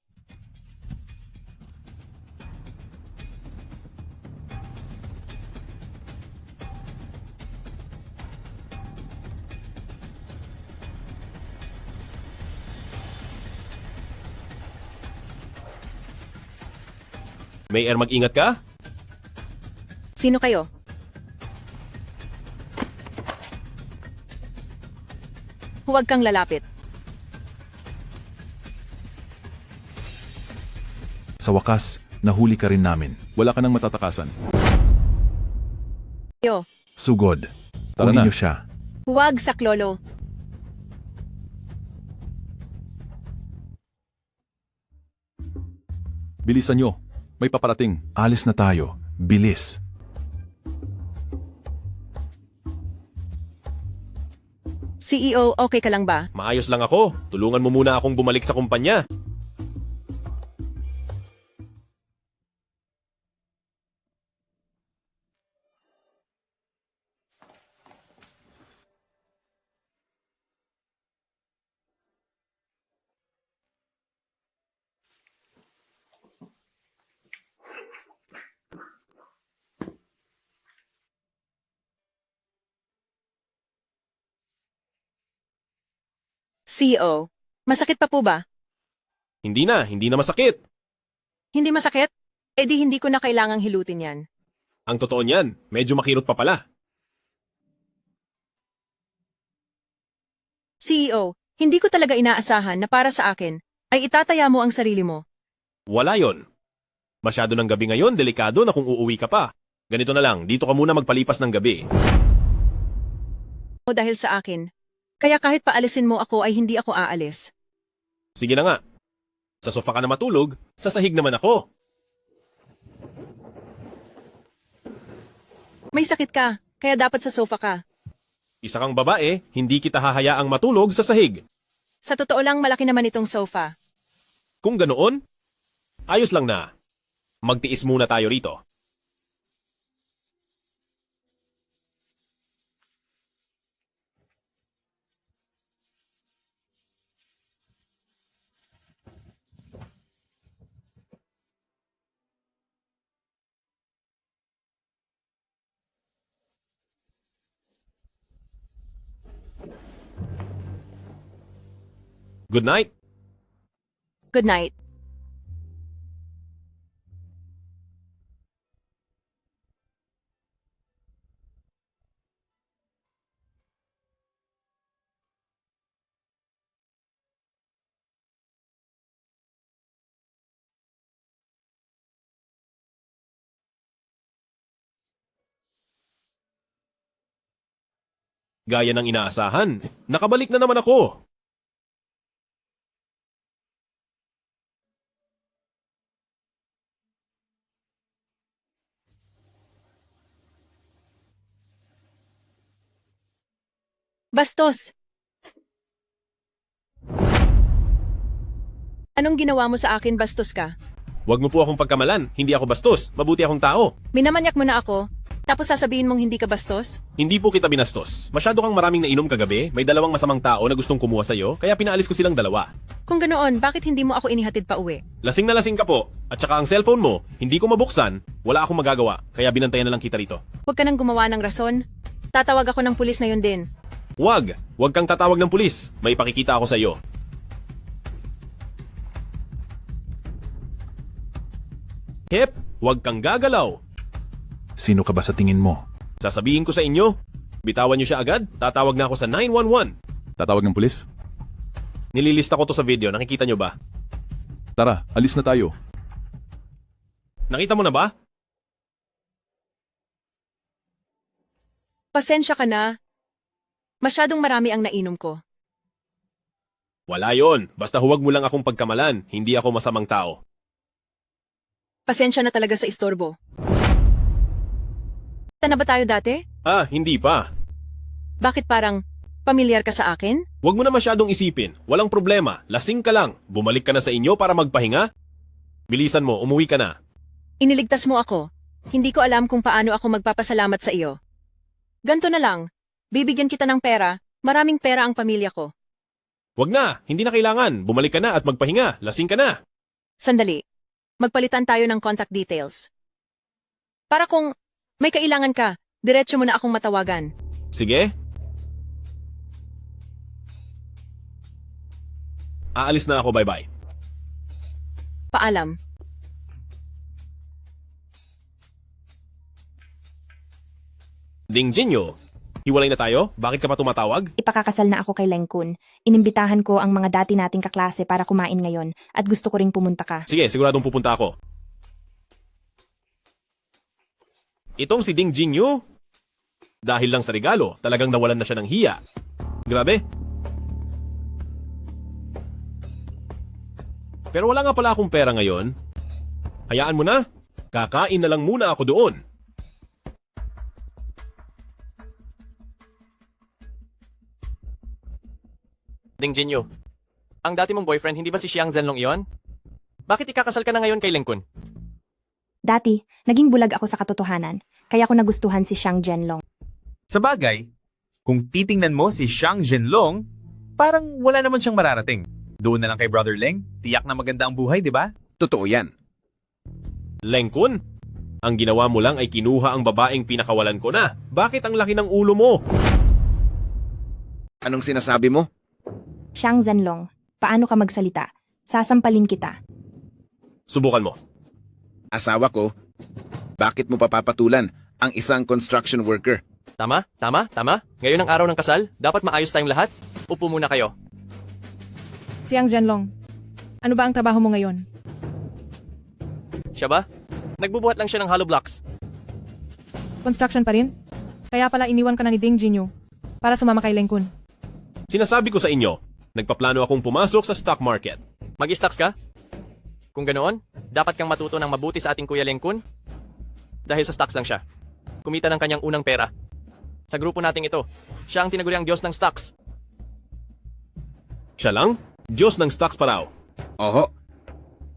Mayor, mag-ingat ka? Sino kayo? Huwag kang lalapit. Sa wakas, nahuli ka rin namin. Wala ka nang matatakasan. Yo, Sugod. Tara Kunin na. niyo siya. huwag saklolo. Bilisan niyo. May paparating. Alis na tayo. Bilis. CEO, okay ka lang ba? Maayos lang ako. Tulungan mo muna akong bumalik sa kumpanya. CEO, masakit pa po ba? Hindi na masakit. Hindi masakit? E di hindi ko na kailangang hilutin yan. Ang totoo niyan, medyo makirot pa pala. CEO, hindi ko talaga inaasahan na para sa akin, ay itataya mo ang sarili mo. Wala yon. Masyado ng gabi ngayon, delikado na kung uuwi ka pa. Ganito na lang, dito ka muna magpalipas ng gabi. O dahil sa akin. Kaya kahit paalisin mo ako ay hindi ako aalis. Sige na nga. Sa sofa ka na matulog, sa sahig naman ako. May sakit ka, kaya dapat sa sofa ka. Isa kang babae, hindi kita hahayaang matulog sa sahig. Sa totoo lang malaki naman itong sofa. Kung ganoon, ayos lang na. Magtiis muna tayo rito. Good night. Good night. Gaya ng inaasahan, nakabalik na naman ako. Bastos! Anong ginawa mo sa akin, bastos ka? Huwag mo po akong pagkamalan, hindi ako bastos, mabuti akong tao. Minamanyak mo na ako, tapos sasabihin mong hindi ka bastos? Hindi po kita binastos. Masyado kang maraming nainom kagabi, may dalawang masamang tao na gustong kumuha sa'yo, kaya pinaalis ko silang dalawa. Kung ganoon, bakit hindi mo ako inihatid pa uwi? Lasing na lasing ka po, at saka ang cellphone mo, hindi ko mabuksan, wala akong magagawa, kaya binantayan na lang kita rito. Huwag ka nang gumawa ng rason. Tatawag ako ng pulis ngayon din. Huwag kang tatawag ng pulis, may pakikita ako sa iyo. Hep, huwag kang gagalaw. Sino ka ba sa tingin mo? Sasabihin ko sa inyo. Bitawan niyo siya agad, tatawag na ako sa 911. Tatawag ng pulis? Nililista ko to sa video, nakikita niyo ba? Tara, alis na tayo. Nakita mo na ba? Pasensya ka na. Masyadong marami ang nainom ko. Wala yon. Basta huwag mo lang akong pagkamalan. Hindi ako masamang tao. Pasensya na talaga sa istorbo. Na ba tayo dati? Ah, hindi pa. Bakit parang pamilyar ka sa akin? Huwag mo na masyadong isipin. Walang problema. Lasing ka lang. Bumalik ka na sa inyo para magpahinga. Bilisan mo, umuwi ka na. Iniligtas mo ako. Hindi ko alam kung paano ako magpapasalamat sa iyo. Ganto na lang. Bibigyan kita ng pera. Maraming pera ang pamilya ko. Huwag na, hindi na kailangan. Bumalik ka na at magpahinga. Lasing ka na. Sandali. Magpalitan tayo ng contact details. Para kung may kailangan ka, diretso mo na akong matawagan. Sige. Aalis na ako, bye-bye. Paalam. Ding Jinyo, hiwalay na tayo? Bakit ka pa tumatawag? Ipakakasal na ako kay Lengkun. Inimbitahan ko ang mga dati nating kaklase para kumain ngayon at gusto ko ring pumunta ka. Sige, siguradong pupunta ako. Itong si Ding Jinyo, dahil lang sa regalo, talagang nawalan na siya ng hiya. Grabe. Pero wala nga pala akong pera ngayon. Hayaan mo na. Kakain na lang muna ako doon. Ding Jinyo, ang dati mong boyfriend hindi ba si Xiang Zhenlong iyon? Bakit ikakasal ka na ngayon kay Lengkun? Dati, naging bulag ako sa katotohanan, kaya ko nagustuhan si Xiang Zhenlong. Sa bagay, kung titingnan mo si Xiang Zhenlong, parang wala naman siyang mararating. Doon na lang kay Brother Leng, tiyak na maganda ang buhay, di ba? Totoo yan. Lengkun, ang ginawa mo lang ay kinuha ang babaeng pinakawalan ko na. Bakit ang laki ng ulo mo? Anong sinasabi mo? Xiang Zhenlong, paano ka magsalita? Sasampalin kita. Subukan mo. Asawa ko, bakit mo papapatulan ang isang construction worker? Tama. Ngayon ang araw ng kasal, dapat maayos tayong lahat. Upo muna kayo. Xiang Zhenlong, ano ba ang trabaho mo ngayon? Siya ba? Nagbubuhat lang siya ng hollow blocks. Construction pa rin? Kaya pala iniwan ka na ni Ding Jinyu para sumama kay Lengkun. Sinasabi ko sa inyo, nagpaplano akong pumasok sa stock market. Mag-stocks ka? Kung ganoon, dapat kang matuto ng mabuti sa ating Kuya Lengkun. Dahil sa stocks lang siya. Kumita ng kanyang unang pera. Sa grupo nating ito, siya ang tinaguriang Diyos ng stocks. Siya lang? Diyos ng stocks pa raw. Oho.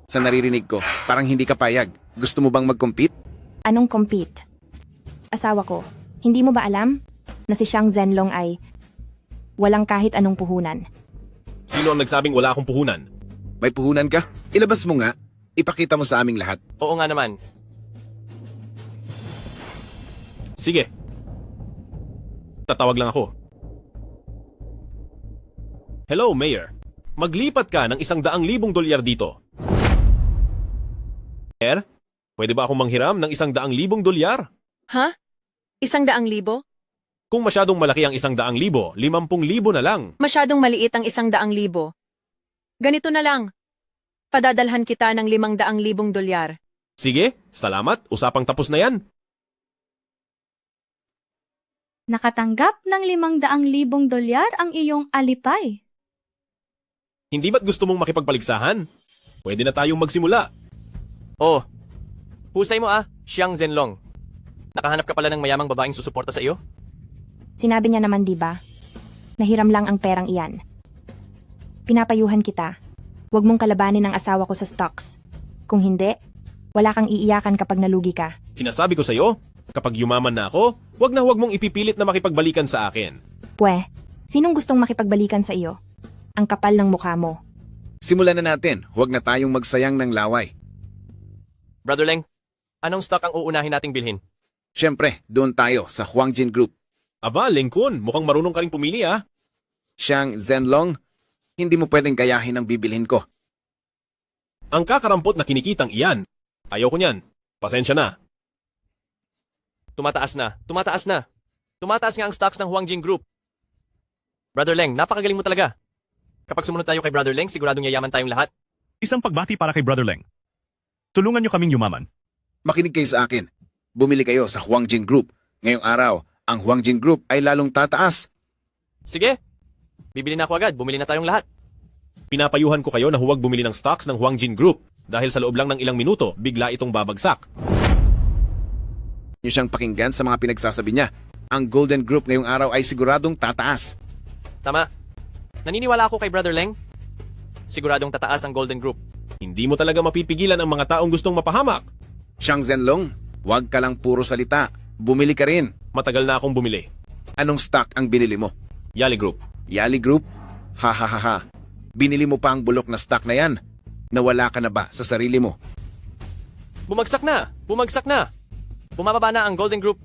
Sa naririnig ko, parang hindi ka payag. Gusto mo bang mag-compete? Anong compete? Asawa ko, hindi mo ba alam na si Xiang Zhenlong ay walang kahit anong puhunan? Sino ang nagsabing wala akong puhunan? May puhunan ka? Ilabas mo nga. Ipakita mo sa aming lahat. Oo nga naman. Sige. Tatawag lang ako. Hello, Mayor. Maglipat ka ng $100,000 dito. Mayor, pwede ba akong manghiram ng $100,000? Ha? 100,000? Kung masyadong malaki ang $100,000, 50,000 na lang. Masyadong maliit ang 100,000. Ganito na lang. Padadalhan kita ng $500,000. Sige, salamat. Usapang tapos na yan. Nakatanggap ng $500,000 ang iyong alipay. Hindi ba't gusto mong makipagpaligsahan? Pwede na tayong magsimula. Oh, husay mo Xiang Zhenlong. Nakahanap ka pala ng mayamang babaeng susuporta sa iyo? Sinabi niya naman, di ba? Nahiram lang ang perang iyan. Pinapayuhan kita. Huwag mong kalabanin ang asawa ko sa stocks. Kung hindi, wala kang iiyakan kapag nalugi ka. Sinasabi ko sa'yo, kapag yumaman na ako, huwag mong ipipilit na makipagbalikan sa akin. Pwe, sinong gustong makipagbalikan sa iyo? Ang kapal ng mukha mo. Simulan na natin. Huwag na tayong magsayang ng laway. Brother Leng, anong stock ang uunahin nating bilhin? Siyempre, doon tayo sa Huangjin Group. Aba, Lengkun, mukhang marunong ka ring pumili Xiang Zhenlong, hindi mo pwedeng gayahin ang bibilhin ko. Ang kakarampot na kinikitang iyan, Ayaw ko niyan. Pasensya na. Tumataas na. Tumataas na. Tumataas nga ang stocks ng Huangjing Group. Brother Leng, napakagaling mo talaga. Kapag sumunod tayo kay Brother Leng, siguradong yayaman tayong lahat. Isang pagbati para kay Brother Leng. Tulungan niyo kaming yumaman. Makinig kayo sa akin. Bumili kayo sa Huangjing Group. Ngayong araw, ang Huangjing Group ay lalong tataas. Sige. Bibili na ako agad. Bumili na tayong lahat. Pinapayuhan ko kayo na huwag bumili ng stocks ng Huangjin Group dahil sa loob lang ng ilang minuto, bigla itong babagsak. Niyo siyang pakinggan sa mga pinagsasabi niya. Ang Golden Group ngayong araw ay siguradong tataas. Tama. Naniniwala ako kay Brother Leng. Siguradong tataas ang Golden Group. Hindi mo talaga mapipigilan ang mga taong gustong mapahamak. Xiang Zhenlong, huwag ka lang puro salita. Bumili ka rin. Matagal na akong bumili. Anong stock ang binili mo? Yali Group. Yali Group? Ha ha ha ha. Binili mo pa ang bulok na stock na yan. Nawala ka na ba sa sarili mo? Bumagsak na! Bumagsak na! Bumababa na ang Golden Group.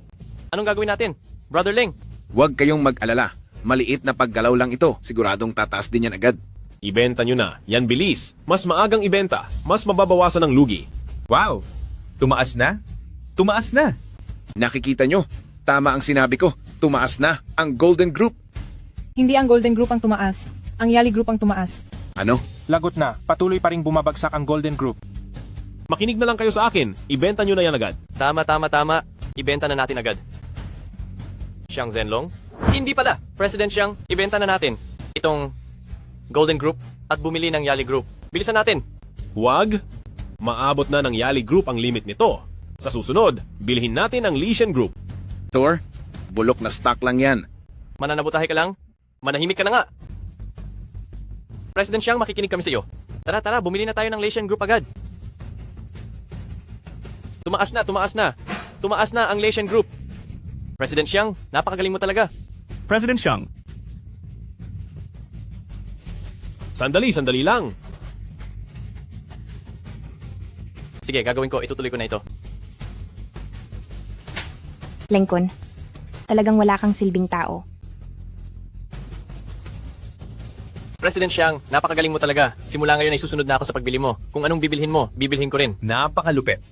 Anong gagawin natin? Brother Leng, Huwag kayong mag-alala. Maliit na paggalaw lang ito. Siguradong tataas din yan agad. Ibenta nyo na. Yan bilis. Mas maagang ibenta. Mas mababawasan ng lugi. Wow! Tumaas na? Tumaas na! Nakikita nyo? Tama ang sinabi ko. Tumaas na ang Golden Group. Hindi ang Golden Group ang tumaas. Ang Yali Group ang tumaas. Ano? Lagot na, patuloy pa ring bumabagsak ang Golden Group. Makinig na lang kayo sa akin. Ibenta nyo na yan agad. tama. Ibenta na natin agad. Xiang Zhenlong? Hindi pala. President Xiang, ibenta na natin itong Golden Group at bumili ng Yali Group. Bilisan natin. Huwag. Maabot na ng Yali Group ang limit nito. Sa susunod, bilhin natin ang Lishan Group. Thor, bulok na stock lang yan. Mananabutahe ka lang? Manahimik ka na nga. President Xiang, makikinig kami sa iyo. Tara, bumili na tayo ng Lesian Group agad. Tumaas na. Tumaas na ang Lesian Group. President Xiang, napakagaling mo talaga. President Xiang, Sandali lang. Sige, gagawin ko. Itutuloy ko na ito. Lengkon, talagang wala kang silbing tao. President Xiang, napakagaling mo talaga. Simula ngayon ay susunod na ako sa pagbili mo. Kung anong bibilhin mo, bibilhin ko rin. Napakalupit.